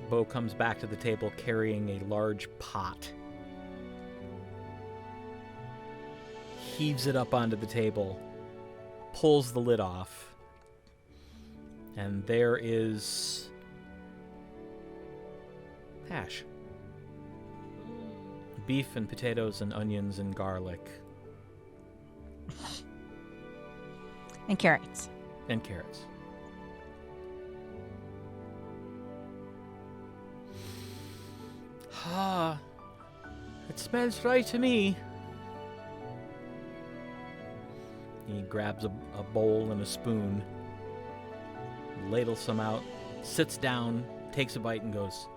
Beau comes back to the table carrying a large pot. Heaves it up onto the table, pulls the lid off, and there is hash. Beef and potatoes and onions and garlic. And carrots. And carrots. Ah, it smells right to me. He grabs a bowl and a spoon, ladles some out, sits down, takes a bite, and goes,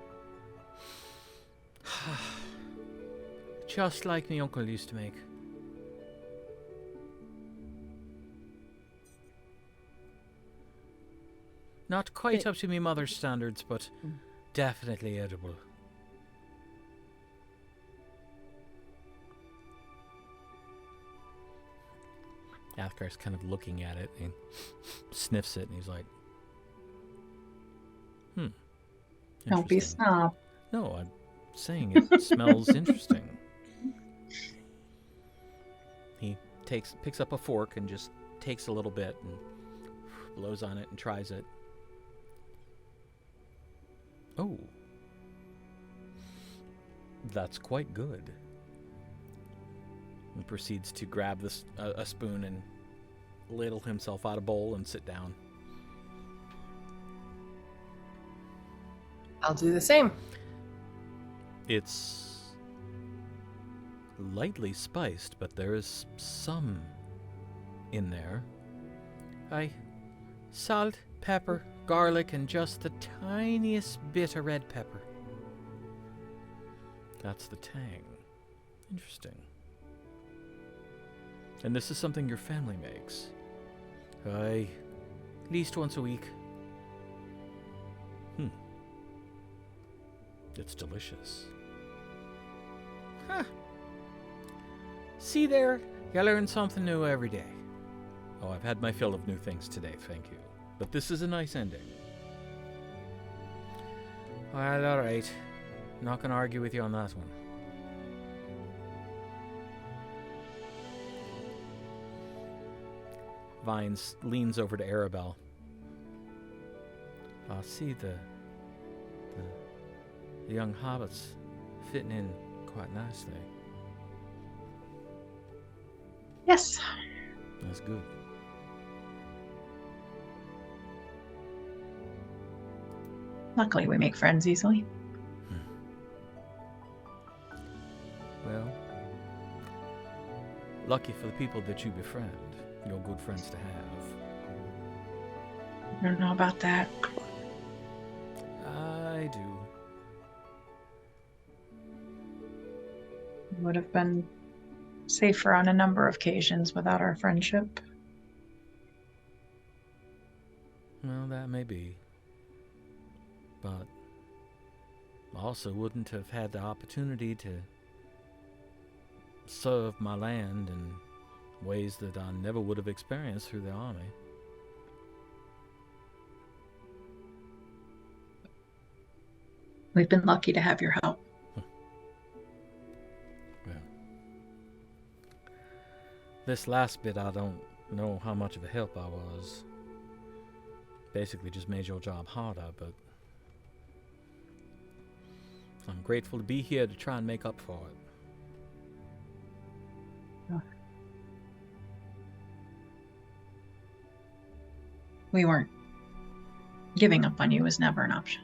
just like my uncle used to make. Not quite up to me mother's standards, but definitely edible. Athgar's kind of looking at it and sniffs it, and he's like, Don't be a interesting." snob. No, I'm saying it smells interesting. He picks up a fork and just takes a little bit and blows on it and tries it. Oh. That's quite good. And proceeds to grab a spoon and ladle himself out a bowl and sit down. I'll do the same. It's lightly spiced, but there is some in there. Salt, pepper, garlic, and just the tiniest bit of red pepper. That's the tang. Interesting. And this is something your family makes? Aye, at least once a week. It's delicious. Huh. See there? You learn something new every day. Oh, I've had my fill of new things today, thank you. But this is a nice ending. Well, alright. Not gonna argue with you on that one. Vines leans over to Arabelle. I see the young hobbits fitting in quite nicely. Yes. That's good. Luckily, we make friends easily. Well, lucky for the people that you befriend. You're good friends to have. I don't know about that. I do. Would have been safer on a number of occasions without our friendship. Well, that may be. But I also wouldn't have had the opportunity to serve my land in ways that I never would have experienced through the army. We've been lucky to have your help. Well, this last bit, I don't know how much of a help I was. Basically just made your job harder, but I'm grateful to be here to try and make up for it. We weren't. Giving up on you was never an option.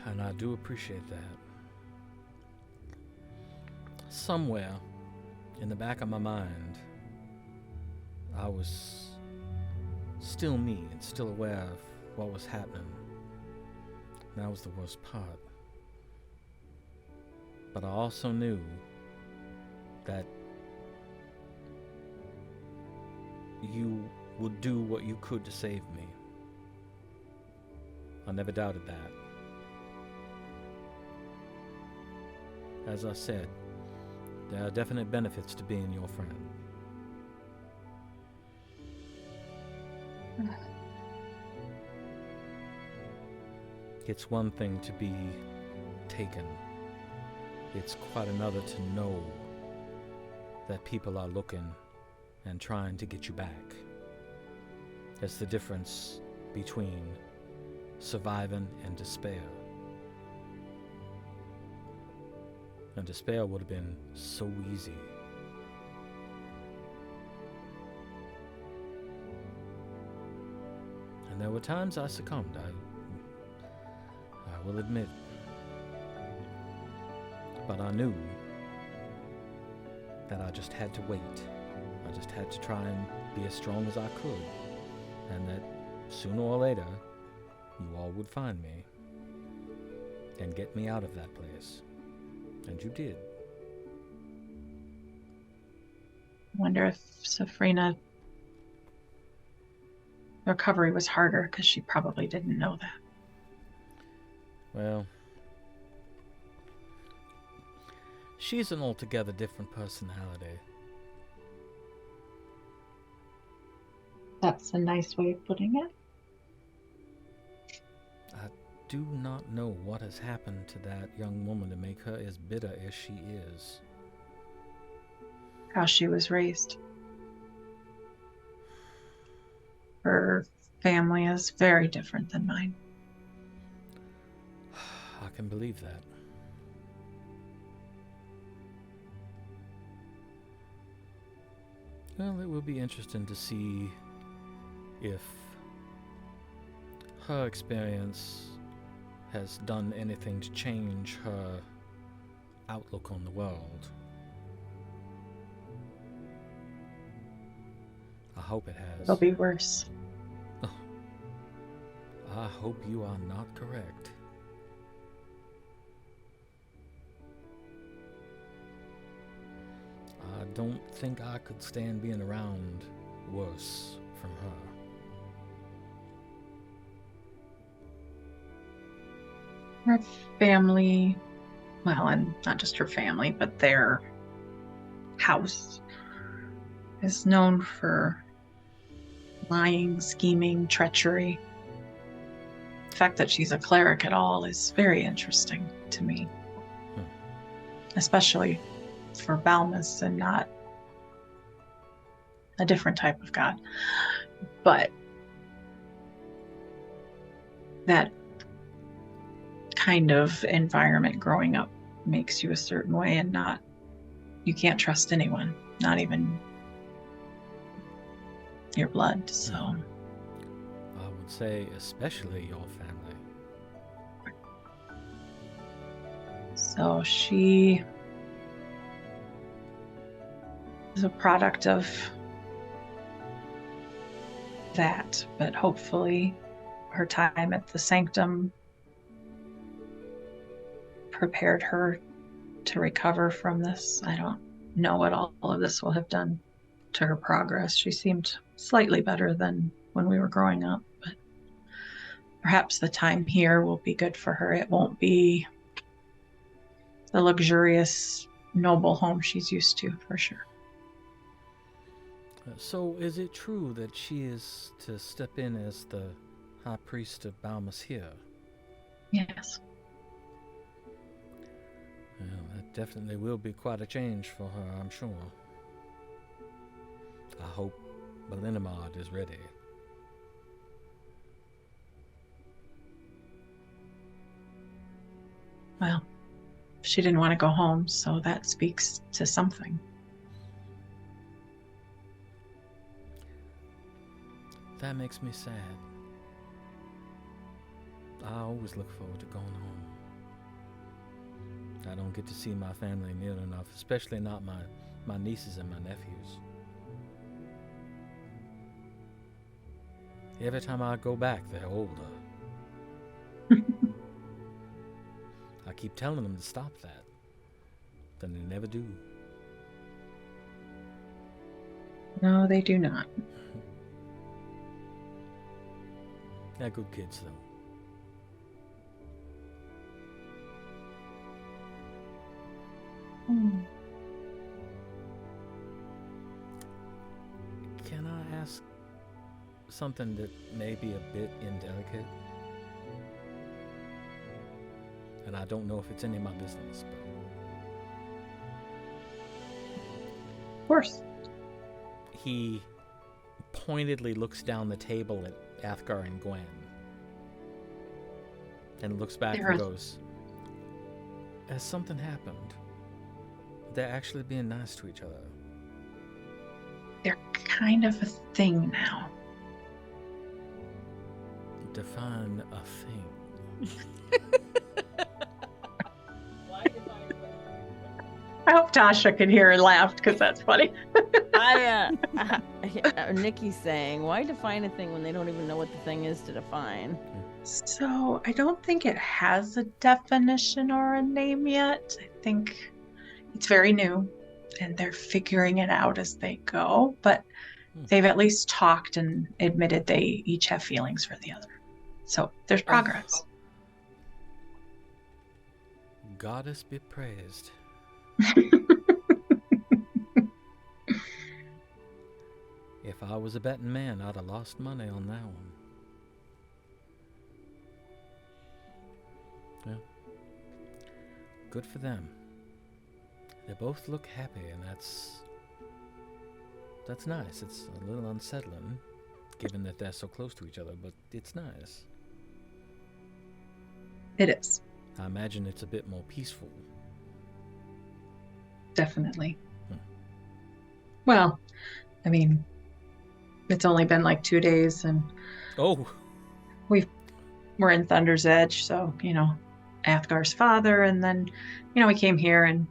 And I do appreciate that. Somewhere in the back of my mind, I was still me and still aware of what was happening. That was the worst part. But I also knew that you would do what you could to save me. I never doubted that. As I said, there are definite benefits to being your friend. It's one thing to be taken. It's quite another to know that people are looking and trying to get you back. That's the difference between surviving and despair. And despair would have been so easy. And there were times I succumbed, I will admit. But I knew that I just had to wait. I just had to try and be as strong as I could. And that sooner or later, you all would find me and get me out of that place. And you did. I wonder if Sefryna recovery was harder because she probably didn't know that. Well, she's an altogether different personality. That's a nice way of putting it. I do not know what has happened to that young woman to make her as bitter as she is. How she was raised. Her family is very different than mine. I can believe that. Well, it will be interesting to see if her experience has done anything to change her outlook on the world. I hope it has. It'll be worse. I hope you are not correct. I don't think I could stand being around worse from her. Her family, well, and not just her family, but their house is known for lying, scheming, treachery. The fact that she's a cleric at all is very interesting to me. Especially for Balmus and not a different type of god. But that kind of environment growing up makes you a certain way, and you can't trust anyone, not even your blood. So I would say especially your family. So she is a product of that, but hopefully her time at the sanctum prepared her to recover from this. I don't know what all of this will have done to her progress. She seemed slightly better than when we were growing up, but perhaps the time here will be good for her. It won't be the luxurious, noble home she's used to, for sure. So, is it true that she is to step in as the High Priest of Balmus here? Yes. Well, that definitely will be quite a change for her, I'm sure. I hope Ballinamard is ready. Well, she didn't want to go home, so that speaks to something. That makes me sad. I always look forward to going home. I don't get to see my family near enough, especially not my nieces and my nephews. Every time I go back, they're older. I keep telling them to stop that, then they never do. No, they do not. They're good kids, though. Can I ask something that may be a bit indelicate? And I don't know if it's any of my business, but... Of course. He pointedly looks down the table at Athgarr and Gwen. And looks back and goes, has something happened? They're actually being nice to each other. They're kind of a thing now. Define a thing. I hope Tasha can hear and laugh because that's funny. Nikki's saying, why define a thing when they don't even know what the thing is to define? So I don't think it has a definition or a name yet. I think it's very new and they're figuring it out as they go, but they've at least talked and admitted they each have feelings for the other. So there's progress. Goddess be praised. If I was a betting man, I'd have lost money on that one. Yeah. Good for them. They both look happy, and that's nice. It's a little unsettling, given that they're so close to each other, but it's nice. It is. I imagine it's a bit more peaceful. Definitely. Well, I mean, it's only been like 2 days, and we're in Thunder's Edge, so Athgar's father, and then we came here and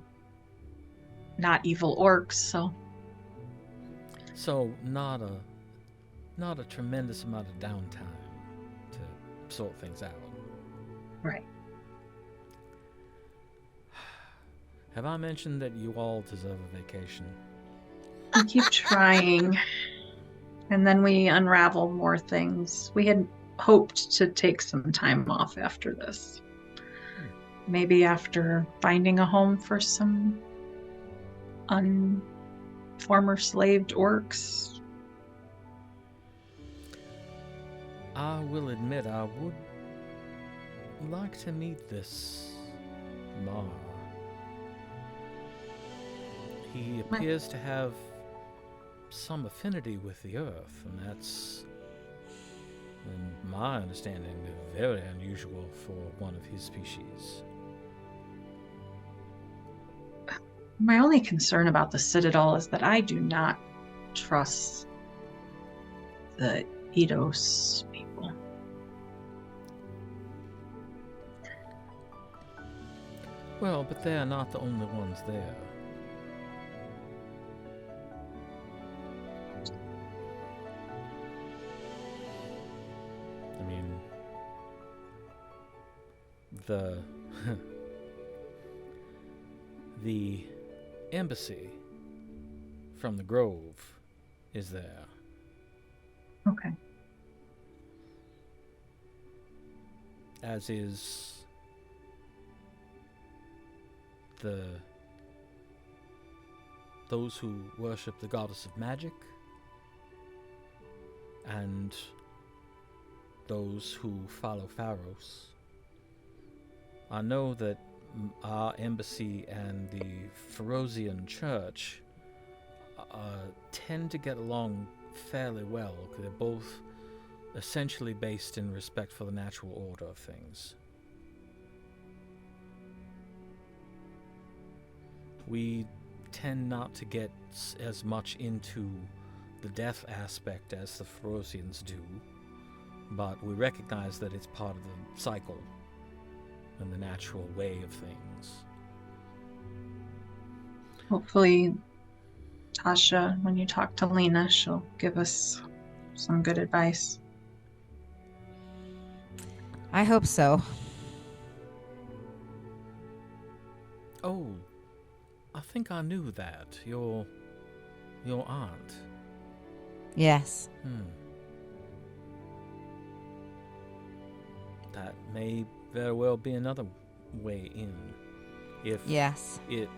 not evil orcs, so not a tremendous amount of downtime to sort things out. Right. Have I mentioned that you all deserve a vacation? We keep trying. And then we unravel more things. We had hoped to take some time off after this. Maybe after finding a home for some former slaved orcs. I will admit I would like to meet this Mar. He appears to have some affinity with the earth, and that's, in my understanding, very unusual for one of his species. My only concern about the Citadel is that I do not trust the Eidos people. Well, but they're not the only ones there. I mean, the embassy from the Grove is there. Okay. as is those who worship the goddess of magic, and those who follow Pharos. I know that our embassy and the Pharosian church tend to get along fairly well, because they're both essentially based in respect for the natural order of things. We tend not to get as much into the death aspect as the Pharosians do, but we recognize that it's part of the cycle and the natural way of things. Hopefully, Tasha, when you talk to Lena, she'll give us some good advice. I hope so. Oh, I think I knew that. Your aunt. Yes. That may very well be another way in. If Yes. it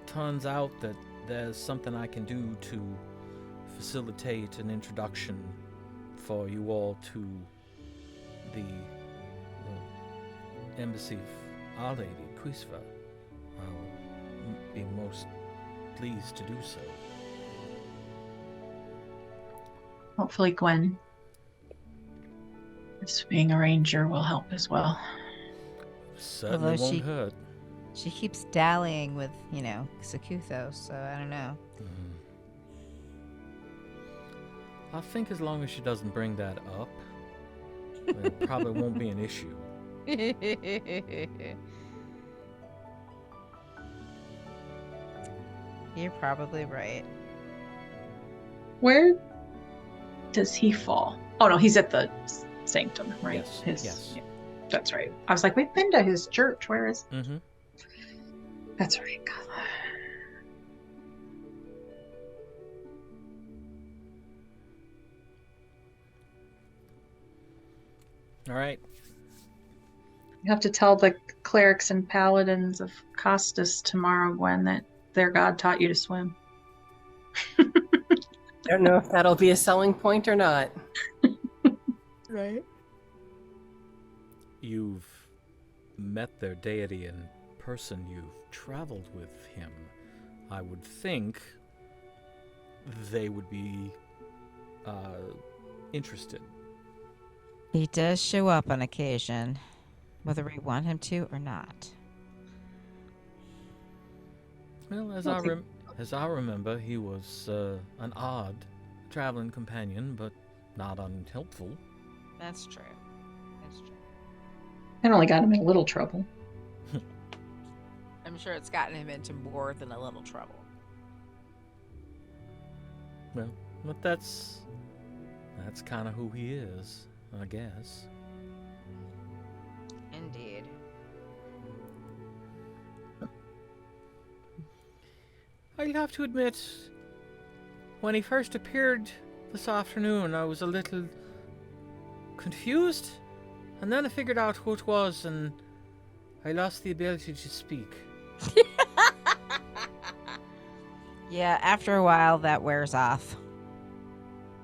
turns out that there's something I can do to facilitate an introduction for you all to the embassy of Our Lady, Quisva, I'll be most pleased to do so. Hopefully Gwen, this being a ranger, will help as well. Certainly Although won't hurt. She keeps dallying with, Sakutho, so I don't know. I think as long as she doesn't bring that up, it probably won't be an issue. You're probably right. Where does he fall? Oh no, he's at the sanctum, right? Yes, yes. Yeah, that's right. I was like, we've been to his church. Where is? Mm-hmm. That's right. God. All right. You have to tell the clerics and paladins of Costus tomorrow, Gwen, that their god taught you to swim. I don't know if that'll be a selling point or not. Right. You've met their deity in person. You've traveled with him. I would think they would be interested. He does show up on occasion, whether we want him to or not. Well, as I remember, he was an odd traveling companion, but not unhelpful. That's true. That's true. It only got him in a little trouble. I'm sure it's gotten him into more than a little trouble. Well, but that's kind of who he is, I guess. Indeed. I'll have to admit, when he first appeared this afternoon, I was a little confused, and then I figured out who it was, and I lost the ability to speak. Yeah, after a while, that wears off.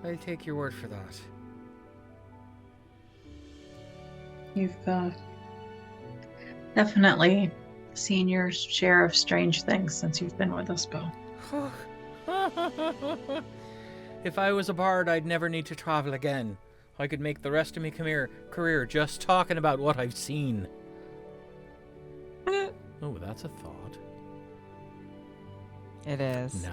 I'll take your word for that. You've definitely seen your share of strange things since you've been with us, Beau. If I was a bard, I'd never need to travel again. I could make the rest of my career just talking about what I've seen. Oh, that's a thought. It is. Nah.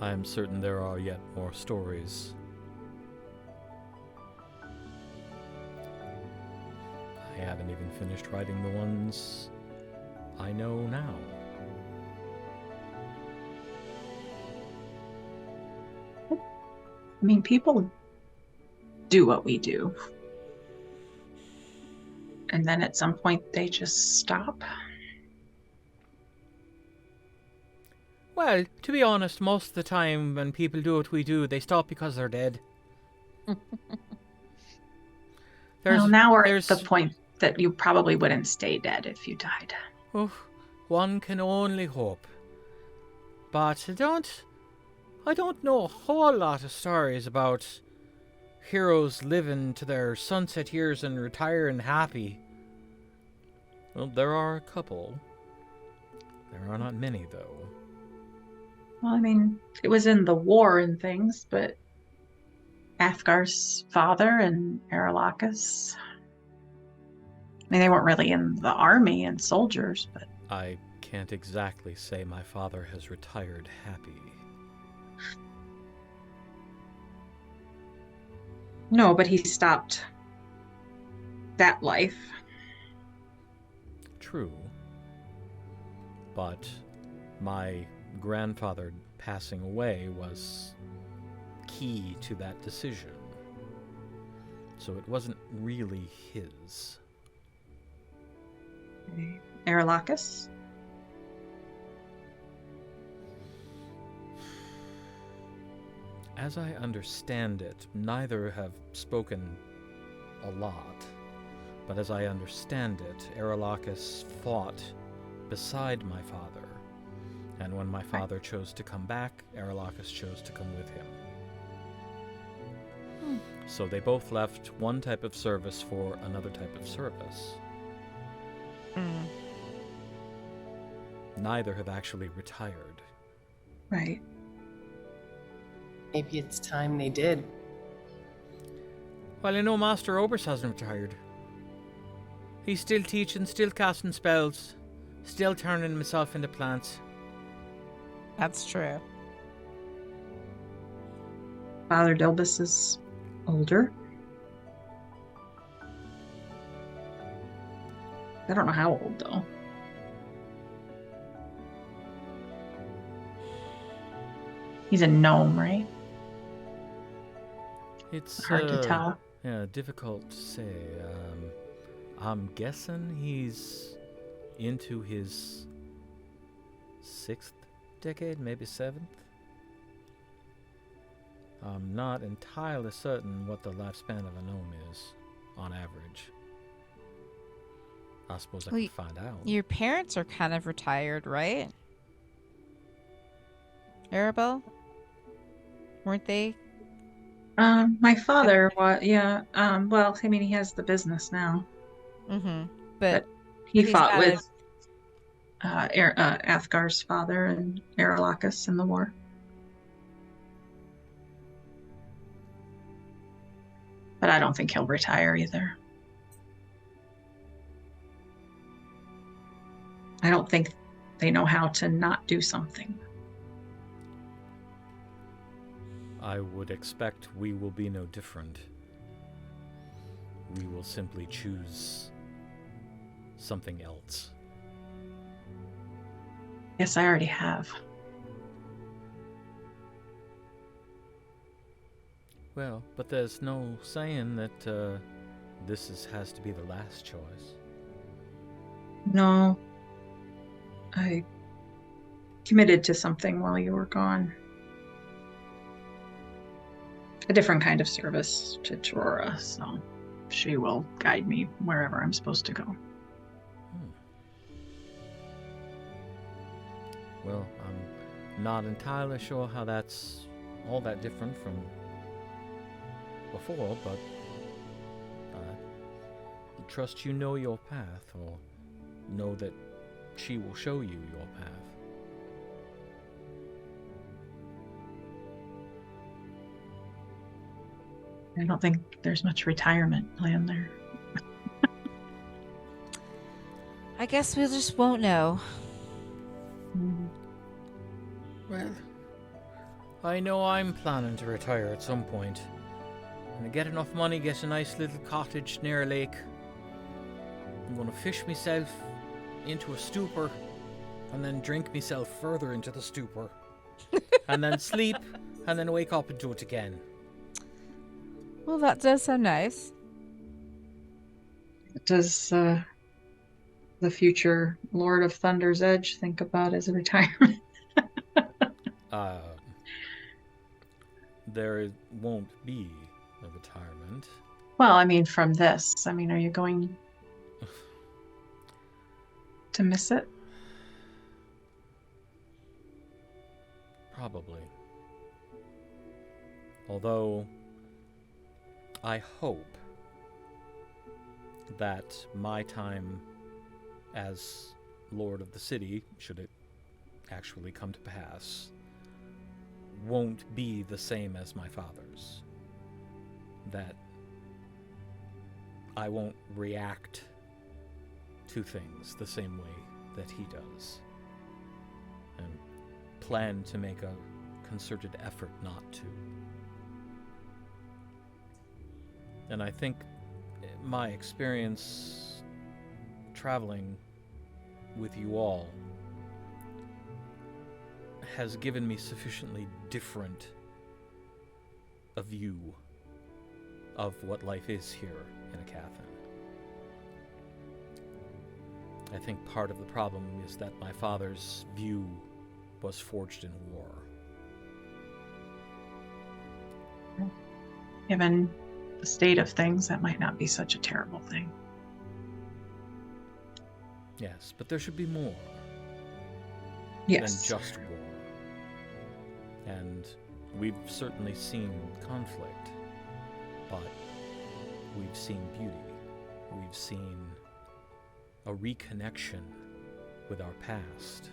I am certain there are yet more stories. I haven't even finished writing the ones I know now. I mean, people do what we do. And then at some point they just stop. Well, to be honest, most of the time when people do what we do, they stop because they're dead. Well, now we're at the point that you probably wouldn't stay dead if you died. Oh, one can only hope. But I don't know a whole lot of stories about heroes living to their sunset years and retiring happy. Well, there are a couple. There are not many, though. Well, I mean, it was in the war and things, but Athgar's father and Aralahkis, I mean, they weren't really in the army and soldiers, but... I can't exactly say my father has retired happy. No, but he stopped that life. True. But my grandfather passing away was key to that decision. So it wasn't really his. Aralahkis? As I understand it, neither have spoken a lot, but as I understand it, Aralahkis fought beside my father, and when my father chose to come back, Aralahkis chose to come with him. So they both left one type of service for another type of service. Neither have actually retired. Right. Maybe it's time they did. Well, I know Master Obras hasn't retired. He's still teaching, still casting spells, still turning himself into plants. That's true. Father Dilbus is older. I don't know how old, though. He's a gnome, right? It's hard to tell. Yeah, difficult to say. I'm guessing he's into his 6th decade, maybe 7th. I'm not entirely certain what the lifespan of a gnome is, on average. I suppose I could find out. Your parents are kind of retired, right? Arabelle? Weren't they? My father was, yeah. Well, I mean, he has the business now. Mm-hmm. But he fought with Athgar's father and Aralahkis in the war. But I don't think he'll retire either. I don't think they know how to not do something. I would expect we will be no different. We will simply choose something else. Yes, I already have. Well, but there's no saying that this has to be the last choice. No. I committed to something while you were gone. A different kind of service to Torora, so she will guide me wherever I'm supposed to go. Well, I'm not entirely sure how that's all that different from before, but I trust you know your path, or know that she will show you your path. I don't think there's much retirement planned there. I guess we just won't know. Well, I know I'm planning to retire at some point. When I get enough money, get a nice little cottage near a lake. I'm gonna fish myself into a stupor, and then drink myself further into the stupor. And then sleep, and then wake up and do it again. Well, that does sound nice. Does the future Lord of Thunder's Edge think about his retirement? There won't be a retirement. Well, I mean, from this. I mean, are you going to miss it? Probably. Although, I hope that my time as Lord of the City, should it actually come to pass, won't be the same as my father's. That I won't react to things the same way that he does. And plan to make a concerted effort not to. And I think my experience traveling with you all has given me sufficiently different a view of what life is here in Aecathan. I think part of the problem is that my father's view was forged in war. Given the state of things, that might not be such a terrible thing. Yes, but there should be more Yes. than just war. And we've certainly seen conflict, but we've seen beauty. We've seen a reconnection with our past.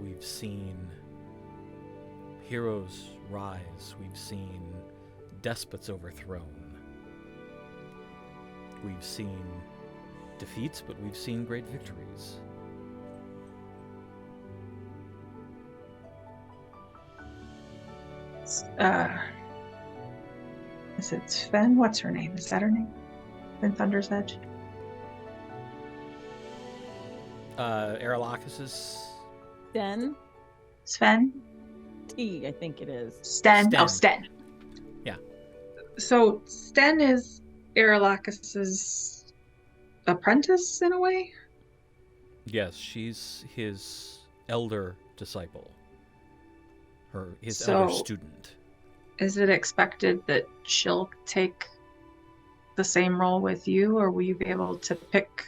We've seen heroes rise. We've seen despots overthrown. We've seen defeats, but we've seen great victories. Is it Sven? What's her name? Is that her name? In Thunder's Edge? Aralahkis' Sten? Sven? T, I think it is. Sten? Sten. Oh, Sten. Yeah. So Sten is Aralahkis' apprentice in a way? Yes, she's his elder disciple. His So- elder student. Is it expected that she'll take the same role with you, or will you be able to pick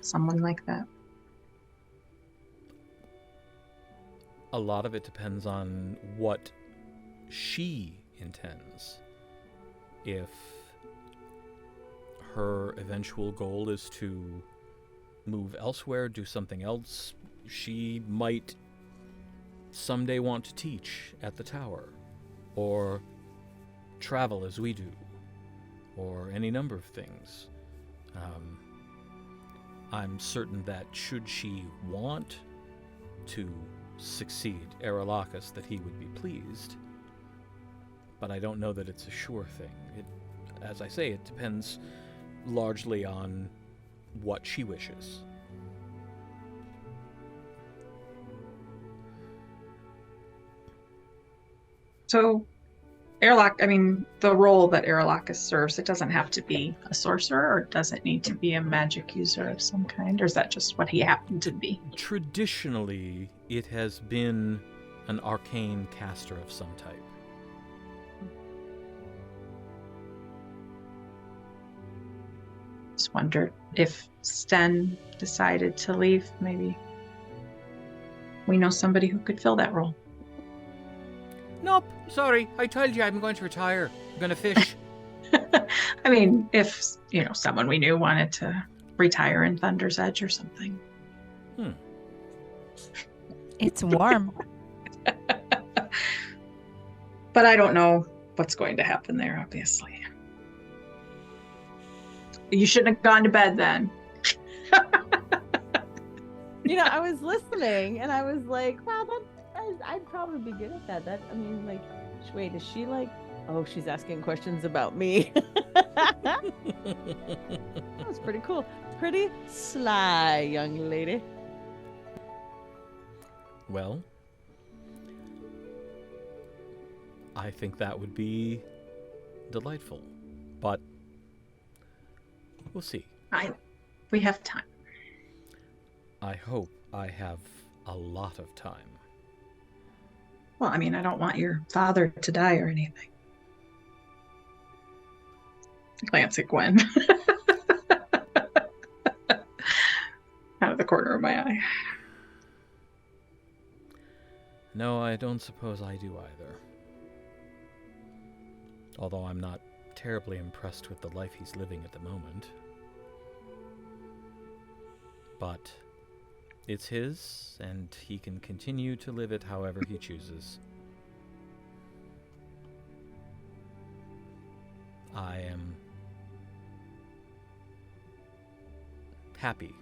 someone like that? A lot of it depends on what she intends. If her eventual goal is to move elsewhere, do something else, she might someday want to teach at the tower, or travel as we do, or any number of things. I'm certain that should she want to succeed Aralahkis, that he would be pleased, but I don't know that it's a sure thing. As I say, it depends largely on what she wishes. So, the role that Aralahkis serves, it doesn't have to be a sorcerer, or does it need to be a magic user of some kind, or is that just what he happened to be? Traditionally, it has been an arcane caster of some type. Just wondered if Sten decided to leave, maybe we know somebody who could fill that role. Nope, sorry. I told you I'm going to retire. I'm going to fish. I mean, if, someone we knew wanted to retire in Thunder's Edge or something. It's warm. But I don't know what's going to happen there, obviously. You shouldn't have gone to bed then. I was listening and I was like, wow, I'd probably be good at that. Wait, is she oh, she's asking questions about me. That was pretty cool. Pretty sly, young lady. Well, I think that would be delightful, but we'll see. We have time. I hope I have a lot of time. Well, I mean, I don't want your father to die or anything. Glance at Gwen. Out of the corner of my eye. No, I don't suppose I do either. Although I'm not terribly impressed with the life he's living at the moment. But it's his, and he can continue to live it however he chooses. I am happy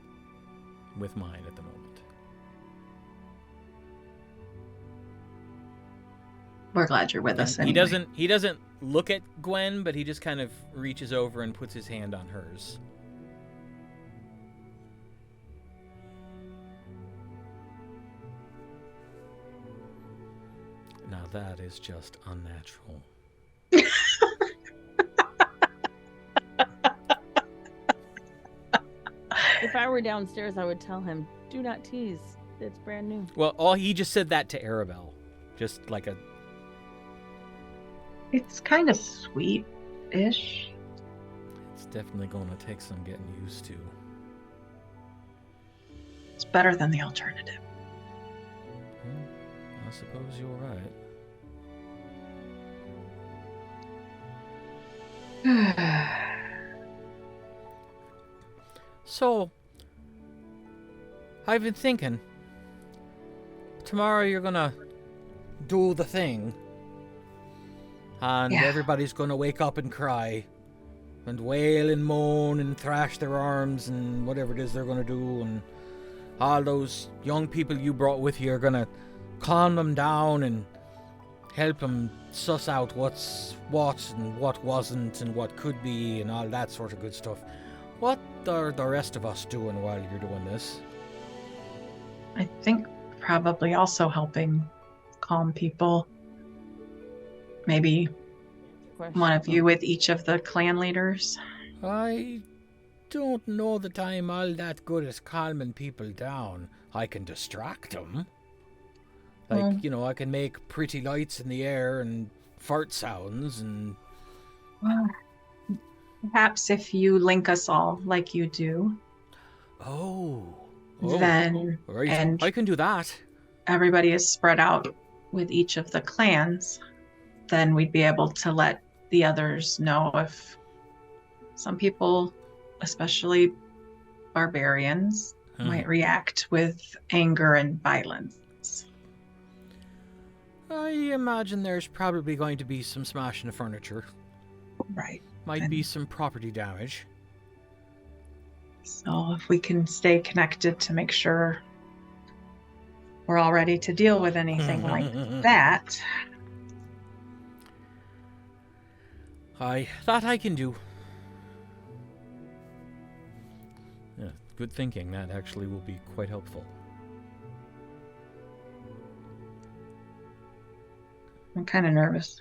with mine at the moment. We're glad you're with us anyway. He doesn't look at Gwen, but he just kind of reaches over and puts his hand on hers. Now that is just unnatural. If I were downstairs, I would tell him, do not tease. It's brand new. Well, he just said that to Arabelle. Just like a... It's kind of sweet-ish. It's definitely going to take some getting used to. It's better than the alternative. I suppose you're right. So, I've been thinking, tomorrow you're gonna do the thing, and everybody's gonna wake up and cry, and wail and moan and thrash their arms and whatever it is they're gonna do, and all those young people you brought with you are gonna calm them down and help them suss out what's what and what wasn't and what could be and all that sort of good stuff. What are the rest of us doing while you're doing this? I think probably also helping calm people. Maybe one of you with each of the clan leaders. I don't know that I'm all that good at calming people down. I can distract them. Like, I can make pretty lights in the air and fart sounds and... Well, perhaps if you link us all like you do. Then... Right. And I can do that. everybody is spread out with each of the clans, then we'd be able to let the others know if some people, especially barbarians, might react with anger and violence. I imagine there's probably going to be some smashing of furniture. Right. Might be some property damage. So if we can stay connected to make sure we're all ready to deal with anything like that. That I can do. Yeah, good thinking. That actually will be quite helpful. I'm kind of nervous.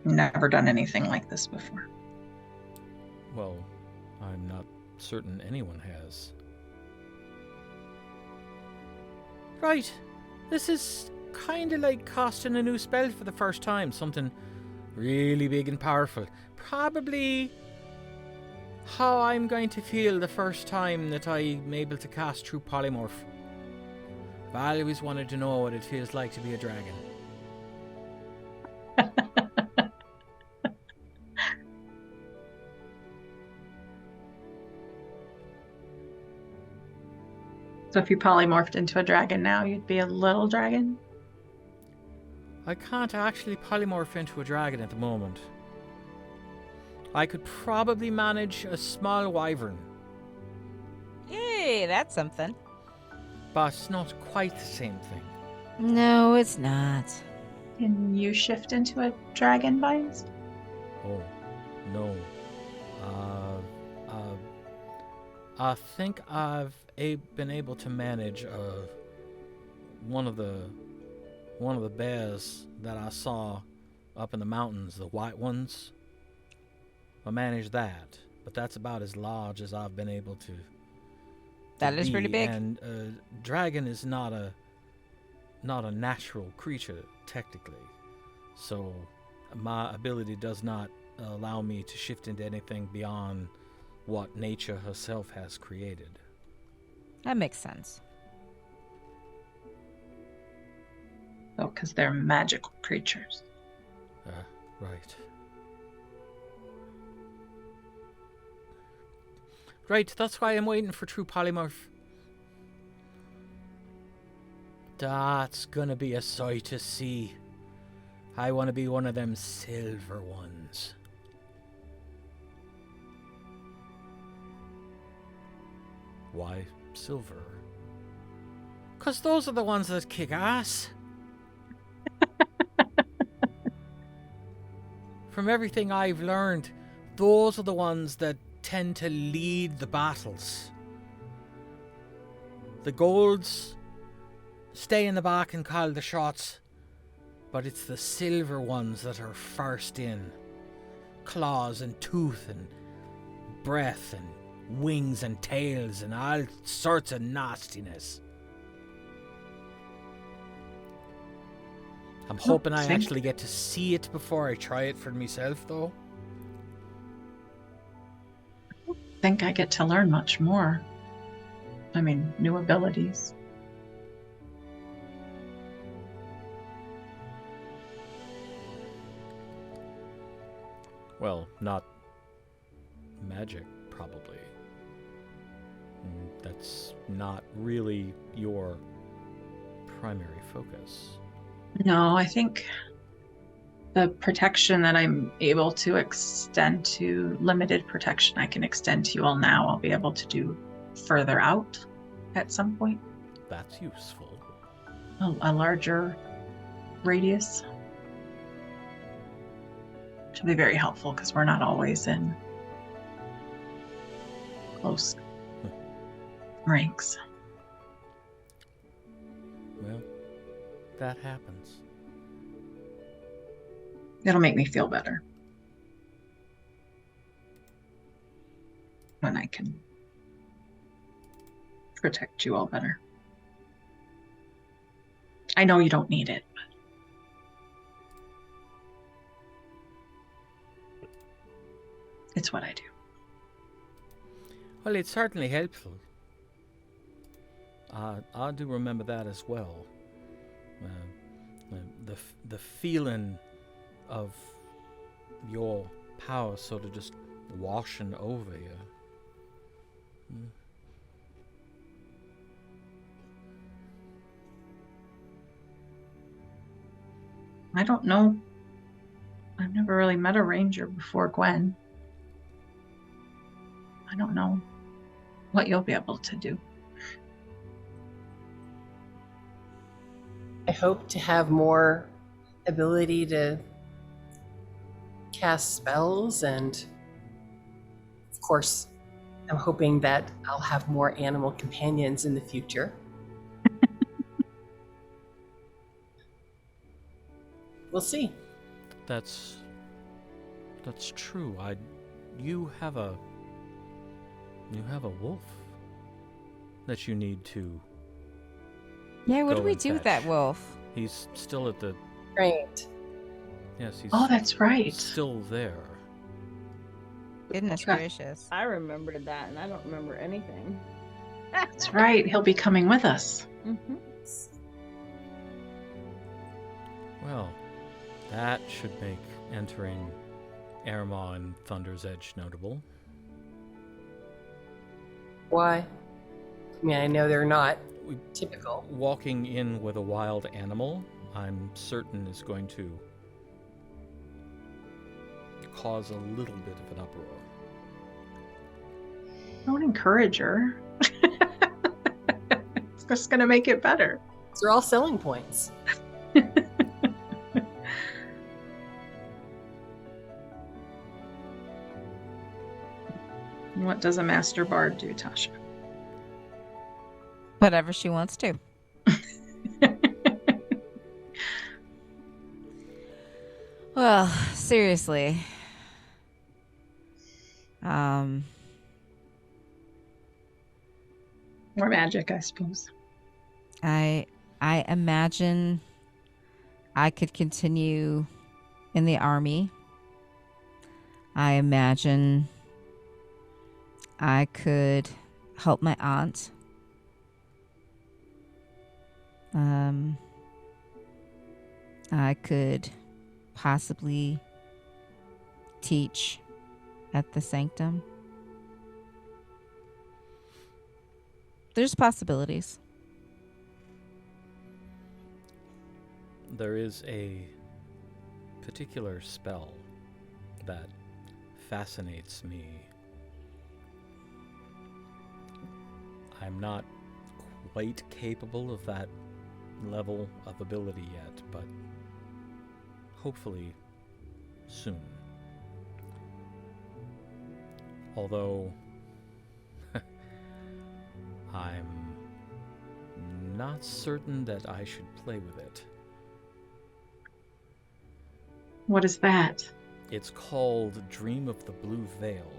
Never done anything like this before. Well, I'm not certain anyone has. Right. This is kind of like casting a new spell for the first time. Something really big and powerful. Probably how I'm going to feel the first time that I'm able to cast True Polymorph. I've always wanted to know what it feels like to be a dragon. So if you polymorphed into a dragon now, you'd be a little dragon? I can't actually polymorph into a dragon at the moment. I could probably manage a small wyvern, Yay, that's something. but it's not quite the same thing. No, it's not. Can you shift into a dragon, Vines? Oh, no. I think I've been able to manage one of the bears that I saw up in the mountains, the white ones. I managed that. but that's about as large as I've been able to. That is pretty big. And dragon is not a natural creature technically, so my ability does not allow me to shift into anything beyond what nature herself has created. That makes sense. Oh, because they're magical creatures. Right. Right, that's why I'm waiting for true polymorph. That's gonna be a sight to see. I want to be one of them silver ones. Why silver? 'Cause those are the ones that kick ass. From everything I've learned, those are the ones that tend to lead the battles. The golds stay in the back and call the shots, but it's the silver ones that are first in. Claws and tooth and breath and wings and tails and all sorts of nastiness. I'm hoping I actually get to see it before I try it for myself, though. I think I get to learn much more. I mean, new abilities. Well, not magic, probably. That's not really your primary focus. No, I think the protection that I'm able to extend to, limited protection I can extend to you all now, I'll be able to do further out at some point. That's useful. A larger radius. Which will be very helpful because we're not always in close ranks. Well, that happens. It'll make me feel better when I can protect you all better. I know you don't need it, but it's what I do. Well, it's certainly helpful. I do remember that as well. The feeling of your power sort of just washing over you. I don't know. I've never really met a ranger before Gwen. I don't know what you'll be able to do. I hope to have more ability to cast spells, and of course, I'm hoping that I'll have more animal companions in the future. We'll see. That's true. You have a wolf that you need to. Yeah, what go do we and do with that fetch. wolf? He's still at the. Right. Yes, he's. Oh, that's right. Still there. Goodness Yeah. gracious. I remembered that, and I don't remember anything. That's right. He'll be coming with us. Mm-hmm. Well, that should make entering Airmaw and Thunder's Edge notable. Why? I mean, I know they're not We- typical. Walking in with a wild animal, I'm certain is going to cause a little bit of an uproar. Don't encourage her. It's just going to make it better. These are all selling points. What does a master bard do, Tasha? Whatever she wants to. Well, seriously. More magic, I suppose. I imagine I could continue in the army. I imagine I could help my aunt. I could possibly teach at the sanctum. There's possibilities. There is a particular spell that fascinates me. I'm not quite capable of that level of ability yet, but hopefully soon. Although I'm not certain that I should play with it. What is that? It's called Dream of the Blue Veil,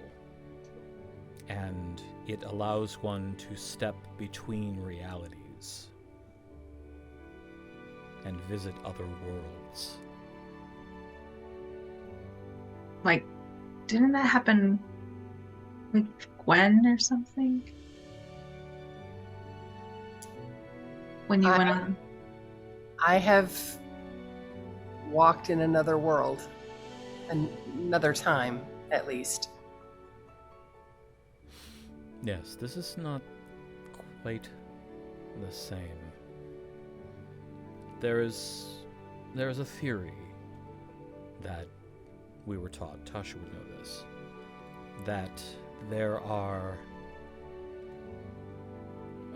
and it allows one to step between realities and visit other worlds. Like, didn't that happen with Gwen or something? When you went on? I have walked in another world, another time at least. Yes, this is not quite the same. There is a theory that we were taught, Tasha would know this, that there are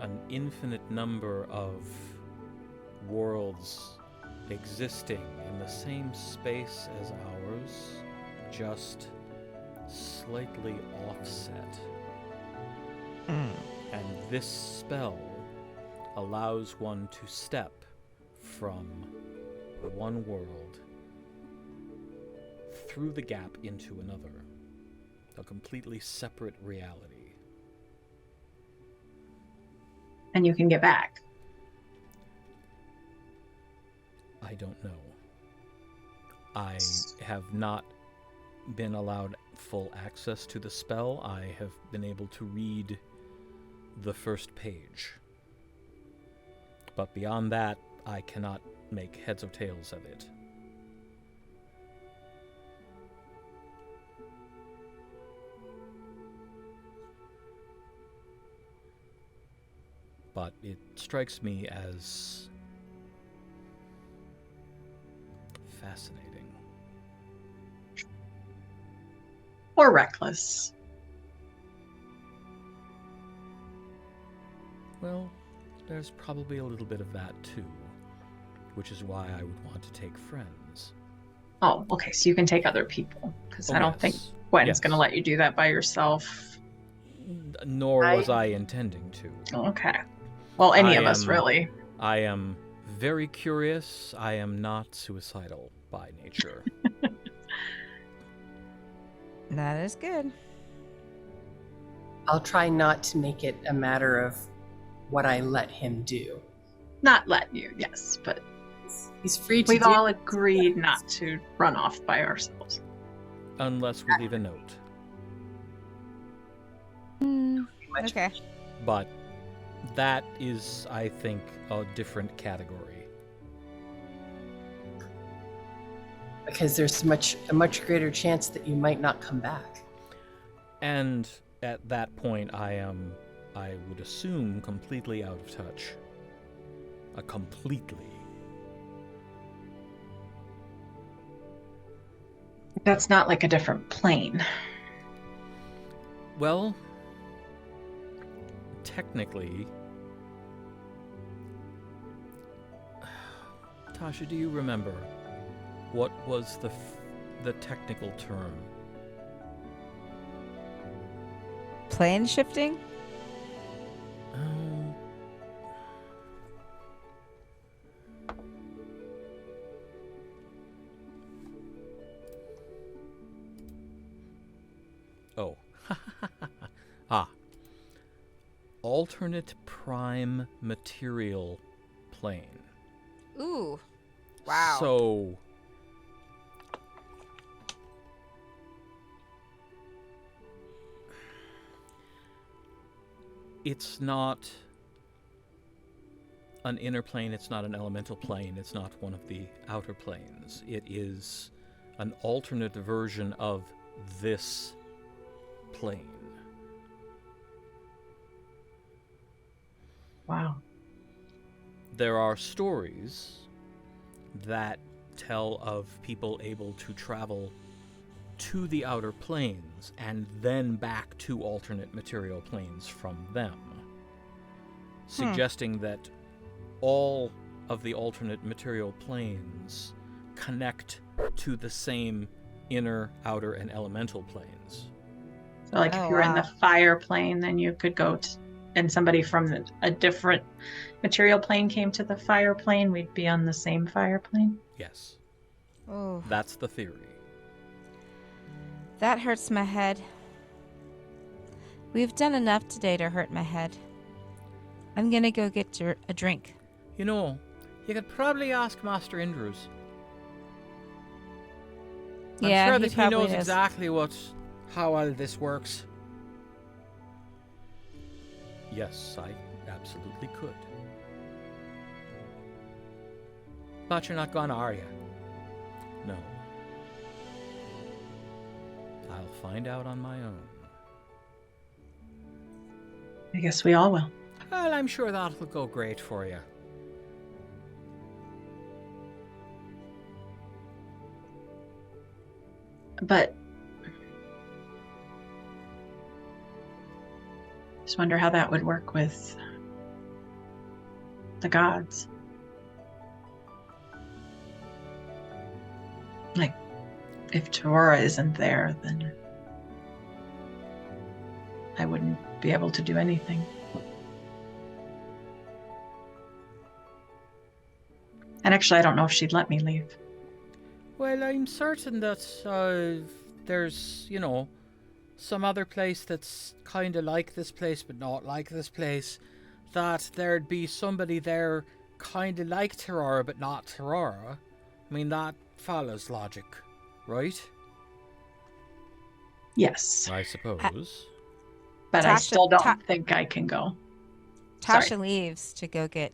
an infinite number of worlds existing in the same space as ours, just slightly offset. And this spell allows one to step from one world through the gap into another, a completely separate reality. And you can get back. I don't know. I have not been allowed full access to the spell. I have been able to read the first page. But beyond that, I cannot make heads or tails of it. But it strikes me as fascinating. Or reckless. Well, there's probably a little bit of that too, which is why I would want to take friends. Oh, okay, so you can take other people, because I don't think Yes. Gwen's Yes. going to let you do that by yourself. Nor was I intending to. Okay. Well, any I of us, am- really. I am very curious. I am not suicidal by nature. That is good. I'll try not to make it a matter of what I let him do. Not let you, yes, but He's free to we've do all agreed not to run off by ourselves. Unless we leave a note. much. Okay. But that is, I think, a different category. Because there's a much greater chance that you might not come back. And at that point, I would assume, completely out of touch. Completely. That's not like a different plane. Well, technically... Tasha, do you remember what was the technical term? Plane shifting? Oh, Ah. Alternate prime material plane. Ooh. Wow. So it's not an inner plane, it's not an elemental plane, it's not one of the outer planes. It is an alternate version of this plane. Wow. There are stories that tell of people able to travel to the outer planes and then back to alternate material planes from them, suggesting that all of the alternate material planes connect to the same inner, outer, and elemental planes. So like if you were in the fire plane, then you could go and somebody from a different material plane came to the fire plane, we'd be on the same fire plane? Yes. Oh. That's the theory. That hurts my head. We've done enough today to hurt my head. I'm gonna go get a drink. You know, you could probably ask Master Indrus. I'm Yeah, sure he that he probably knows is. exactly how all this works. Yes, I absolutely could. But you're not gonna, are you? No. I'll find out on my own. I guess we all will. Well, I'm sure that'll go great for you. But just wonder how that would work with the gods. Like, if Torora isn't there, then I wouldn't be able to do anything. And actually, I don't know if she'd let me leave. Well, I'm certain that there's, some other place that's kind of like this place but not like this place, that there'd be somebody there kind of like Torora but not Torora. I mean, that follows logic, right? Yes. I suppose. But I Tasha- still don't think I can go. Tasha Sorry. leaves to go get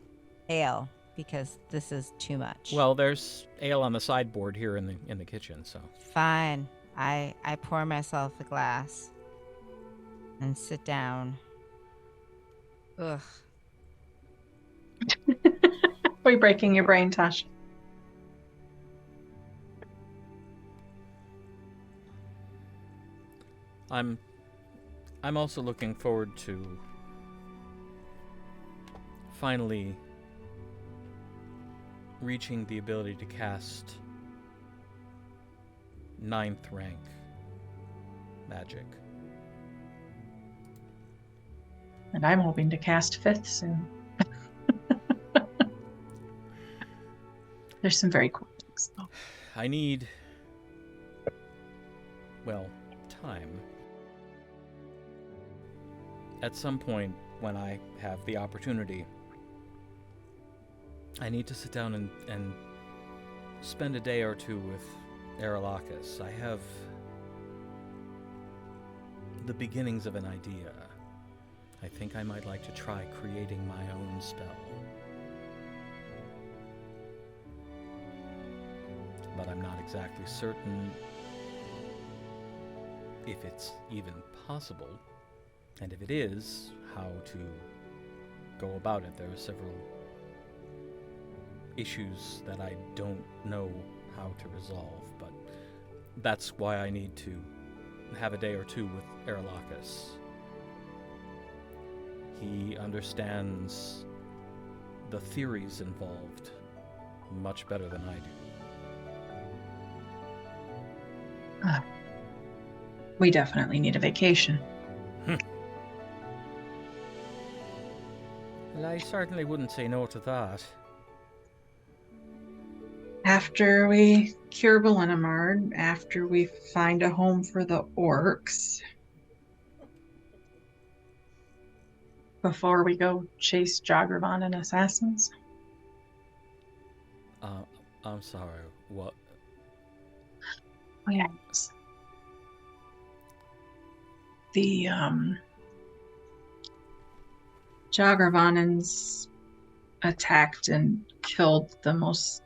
ale because this is too much. Well, there's ale on the sideboard here in the kitchen, so. Fine. I pour myself a glass and sit down. Ugh. Are you breaking your brain, Tasha? I'm also looking forward to finally reaching the ability to cast 9th rank magic. And I'm hoping to cast 5th soon. There's some very cool things, though. I need, time. At some point, when I have the opportunity, I need to sit down and spend a day or two with Aralahkis. I have the beginnings of an idea. I think I might like to try creating my own spell. But I'm not exactly certain if it's even possible, and if it is, how to go about it. There are several issues that I don't know how to resolve, but that's why I need to have a day or two with Aralahkis. He understands the theories involved much better than I do. We definitely need a vacation. Well, I certainly wouldn't say no to that. After we cure Ballinamard, after we find a home for the orcs, before we go chase Jagravan and assassins? I'm sorry, what? Yes. The, Jagravanans attacked and killed the most,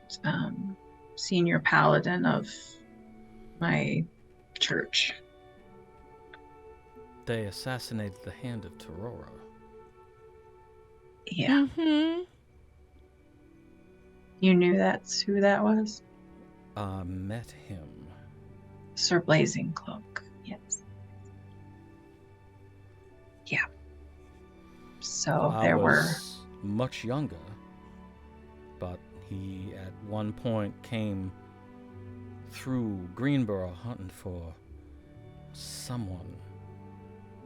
senior paladin of my church. They assassinated the Hand of Terora. Yeah. Mm-hmm. You knew that's who that was? Met him. Sir Blazing Cloak, yes. Yeah. So there were... I was much younger, but he at one point came through Greenborough hunting for someone,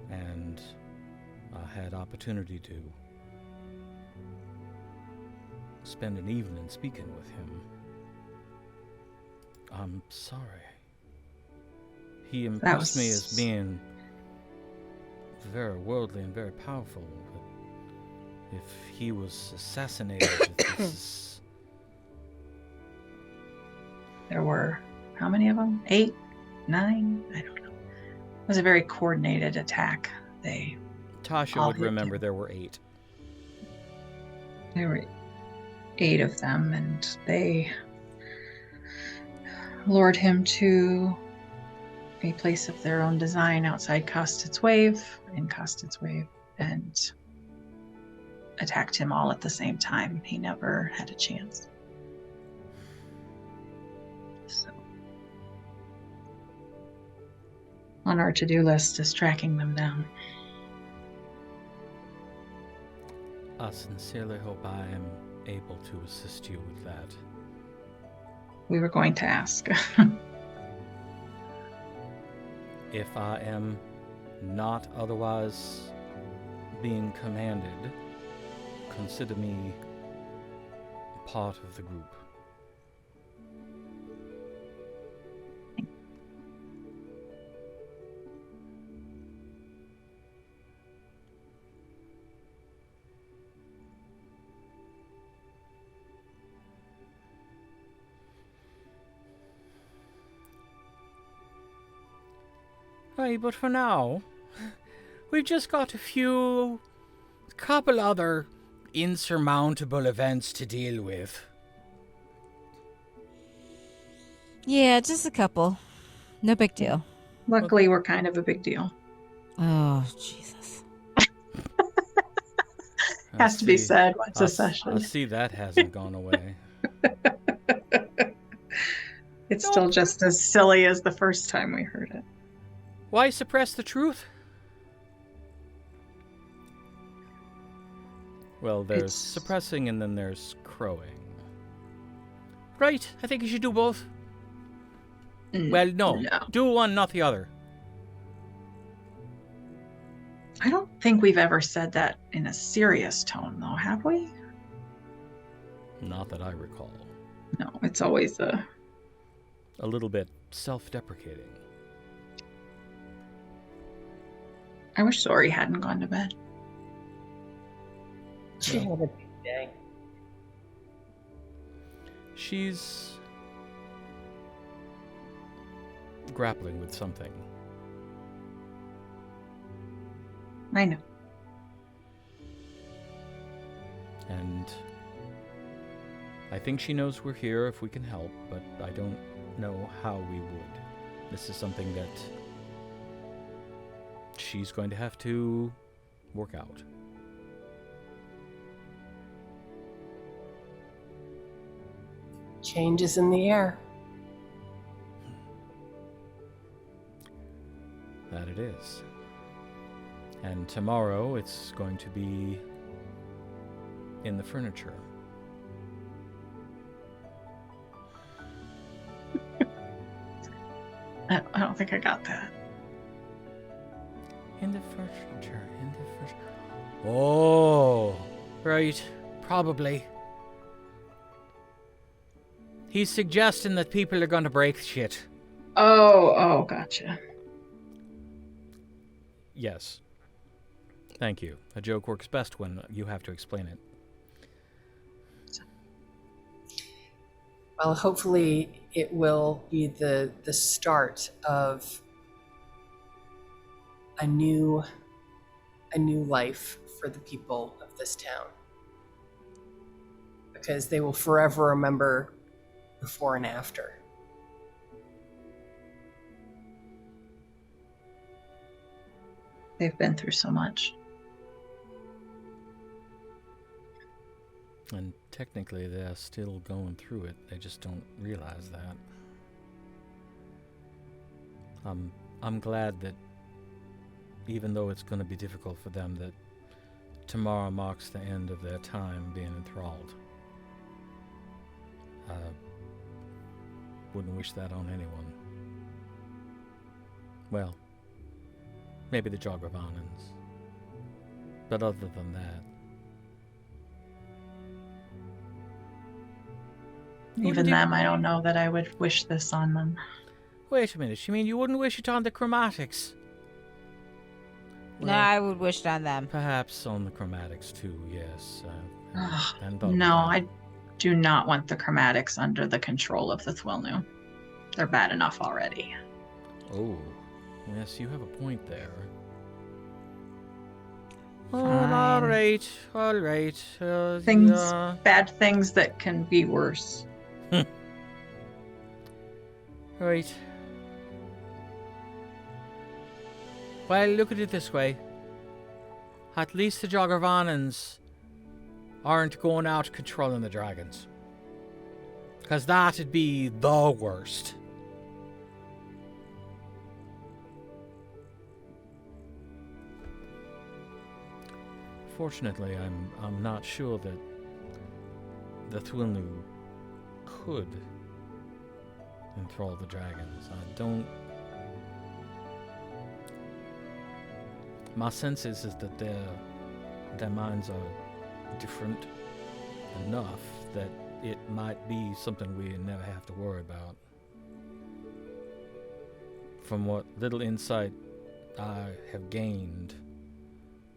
and I had opportunity to spend an evening speaking with him. I'm sorry. He impressed me as being very worldly and very powerful, but if he was assassinated, this is... There were, how many of them? 8? 9? I don't know. It was a very coordinated attack. Tasha would remember there were 8. There were 8 of them, and they lured him to a place of their own design outside Costed's Wave, and attacked him all at the same time. He never had a chance. So, on our to-do list is tracking them down. I sincerely hope I am able to assist you with that. We were going to ask. If I am not otherwise being commanded, consider me part of the group. Right, but for now, we've just got a couple other insurmountable events to deal with. Yeah, just a couple. No big deal. Luckily, we're kind of a big deal. Oh, Jesus. Has to be said once a session. I see that hasn't gone away. It's still just as silly as the first time we heard it. Why suppress the truth? Well, there's suppressing and then there's crowing. Right, I think you should do both. Well, no. Do one, not the other. I don't think we've ever said that in a serious tone, though, have we? Not that I recall. No, it's always a little bit self-deprecating. I wish Zori hadn't gone to bed. She had a big day. She's grappling with something. I know. And I think she knows we're here if we can help, but I don't know how we would. This is something that she's going to have to work out. Changes in the air. That it is. And tomorrow it's going to be in the furniture. I don't think I got that. In the furniture. Oh, right. Probably. He's suggesting that people are going to break shit. Oh, gotcha. Yes. Thank you. A joke works best when you have to explain it. Well, hopefully it will be the start of a new life for the people of this town. Because they will forever remember before and after. They've been through so much. And technically, they're still going through it. They just don't realize that. I'm glad that, even though it's going to be difficult for them, that tomorrow marks the end of their time being enthralled. I wouldn't wish that on anyone. Well, maybe the Joggervanans. But other than that... Even them, I don't know that I would wish this on them. Wait a minute, you mean you wouldn't wish it on the Chromatics? No, I would wish it on them. Perhaps on the Chromatics too, yes. No, I do not want the Chromatics under the control of the Thuilnu. They're bad enough already. Oh, yes, you have a point there. Fine. All right. Bad things that can be worse. Right. Well, look at it this way. At least the Joggervanans aren't going out controlling the dragons. Because that'd be the worst. Fortunately, I'm not sure that the Thuilnu could enthrall the dragons. I don't... My sense is that their minds are different enough that it might be something we never have to worry about. From what little insight I have gained,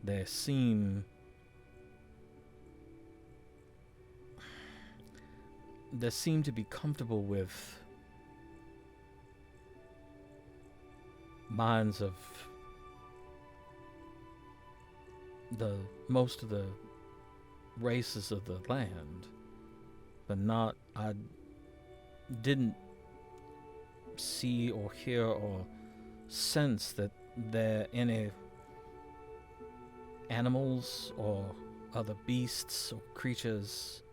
they seem to be comfortable with minds of most of the races of the land, but I didn't see or hear or sense that there any animals or other beasts or creatures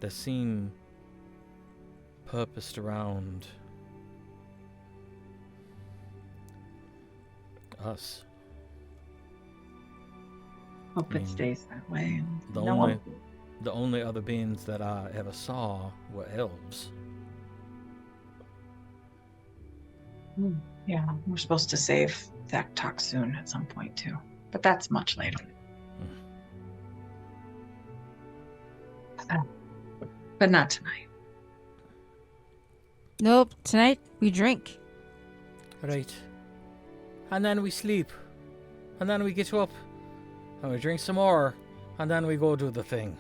that seem purposed around us. Hope it stays that way. The only other beings that I ever saw were elves. Yeah, we're supposed to save Aecathan soon at some point too, but that's much later. But not tonight. Nope, tonight we drink. Right. And then we sleep. And then we get up. And we drink some more. And then we go do the thing.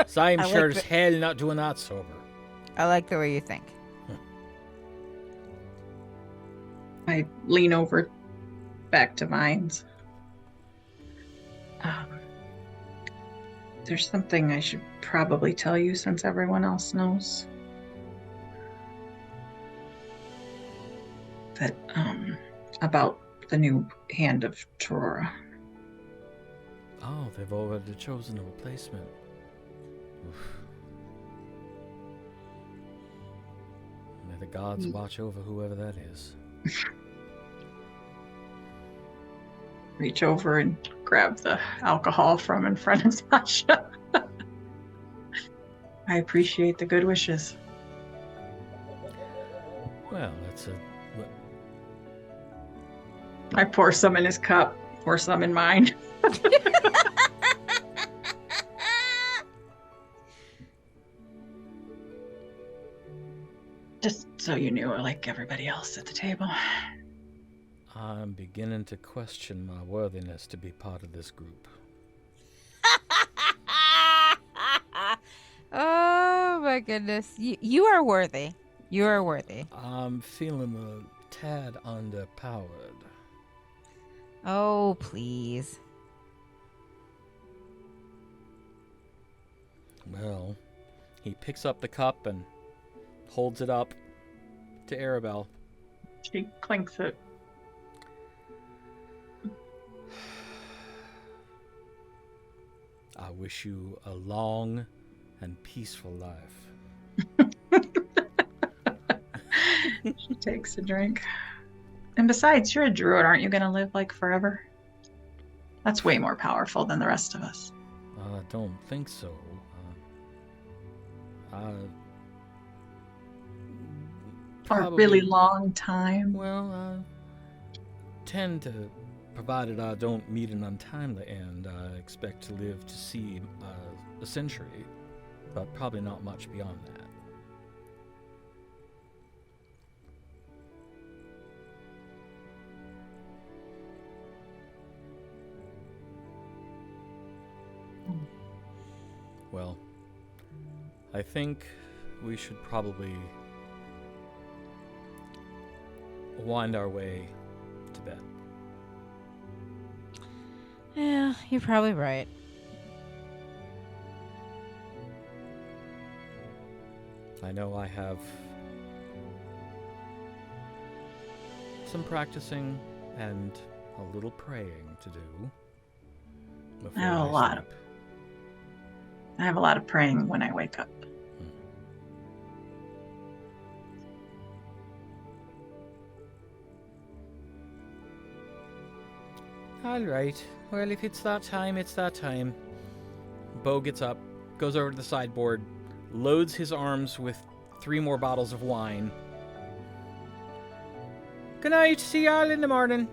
So I'm sure as hell not doing that sober. I like the way you think. I lean over back to Vines. There's something I should probably tell you since everyone else knows. That, about the new hand of Torora. Oh, they've already chosen a replacement. Oof. May the gods watch over whoever that is. Reach over and grab the alcohol from in front of Sasha. I appreciate the good wishes. Well, that's a... I pour some in his cup, pour some in mine. Just so you knew, like everybody else at the table. I'm beginning to question my worthiness to be part of this group. Oh my goodness. You are worthy. You are worthy. I'm feeling a tad underpowered. Oh, please. Well, He picks up the cup and holds it up to Arabelle. She clinks it. I wish you a long and peaceful life. She takes a drink. And besides, you're a druid. Aren't you going to live like forever? That's way more powerful than the rest of us. I don't think so. For a really long time. Well, I tend to, provided I don't meet an untimely end, I expect to live to see a century, but probably not much beyond that. Well, I think we should probably wind our way to bed. Yeah, you're probably right. I know I have some practicing and a little praying to do. I have a lot. I have a lot of praying when I wake up. All right. Well, if it's that time, it's that time. Beau gets up, goes over to the sideboard, loads his arms with 3 more bottles of wine. Good night. See y'all in the morning.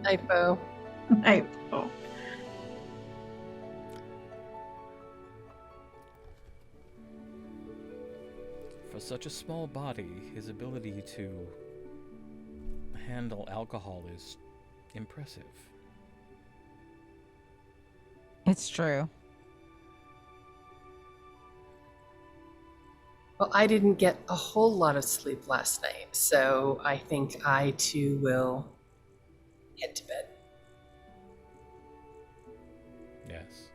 Night, Beau. Night. Oh. For such a small body, his ability to handle alcohol is impressive. It's true. Well, I didn't get a whole lot of sleep last night, so I think I too will head to bed. Yes.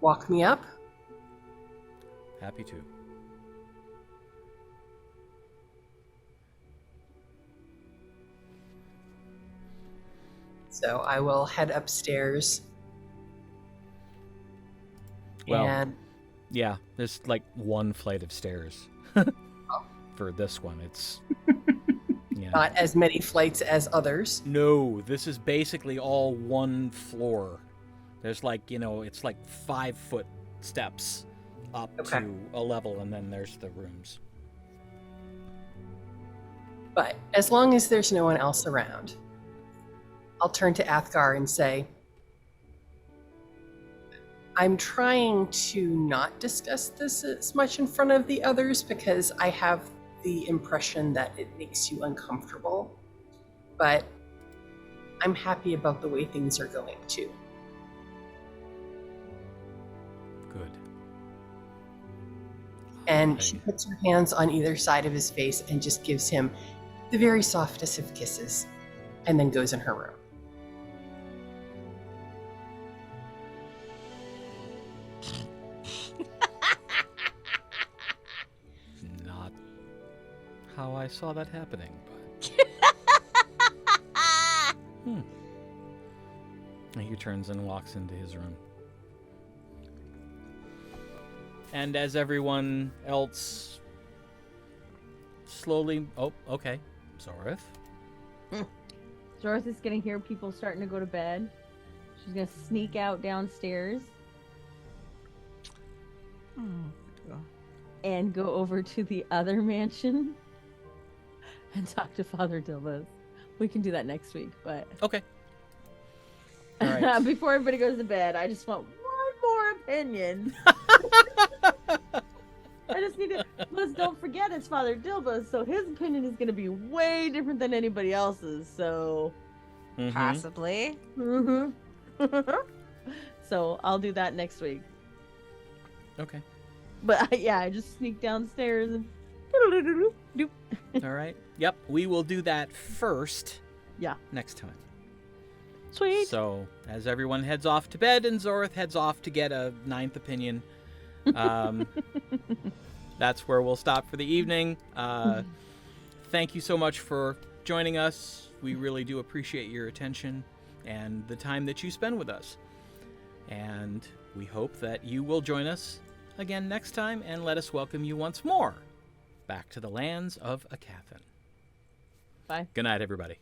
Walk me up. Happy to. So I will head upstairs. Well, and yeah, there's like 1 flight of stairs. For this one, it's yeah. not as many flights as others. No, this is basically all 1 floor. There's like, it's like 5-foot steps up Okay. to a level, and then there's the rooms. But as long as there's no one else around, I'll turn to Athgarr and say, I'm trying to not discuss this as much in front of the others because I have the impression that it makes you uncomfortable. But I'm happy about the way things are going too. Good. And she puts her hands on either side of his face and just gives him the very softest of kisses, and then goes in her room. Not how I saw that happening, but He turns and walks into his room. And as everyone else slowly... Oh, okay. Zorith. Zorith is gonna hear people starting to go to bed. She's gonna sneak out downstairs and go over to the other mansion and talk to Father Dilbas. We can do that next week, but Okay. All right. before everybody goes to bed, I just want one more opinion. I just need to. Liz, don't forget forget it's Father Dilba, so his opinion is going to be way different than anybody else's. So, Possibly. So I'll do that next week. Okay. But yeah, I just sneak downstairs and. All right. Yep. We will do that first. Yeah. Next time. Sweet. So as everyone heads off to bed and Zorith heads off to get a ninth opinion, that's where we'll stop for the evening. Thank you so much for joining us. We really do appreciate your attention and the time that you spend with us. And we hope that you will join us again next time and let us welcome you once more back to the lands of Aecathan. Bye. Good night, everybody.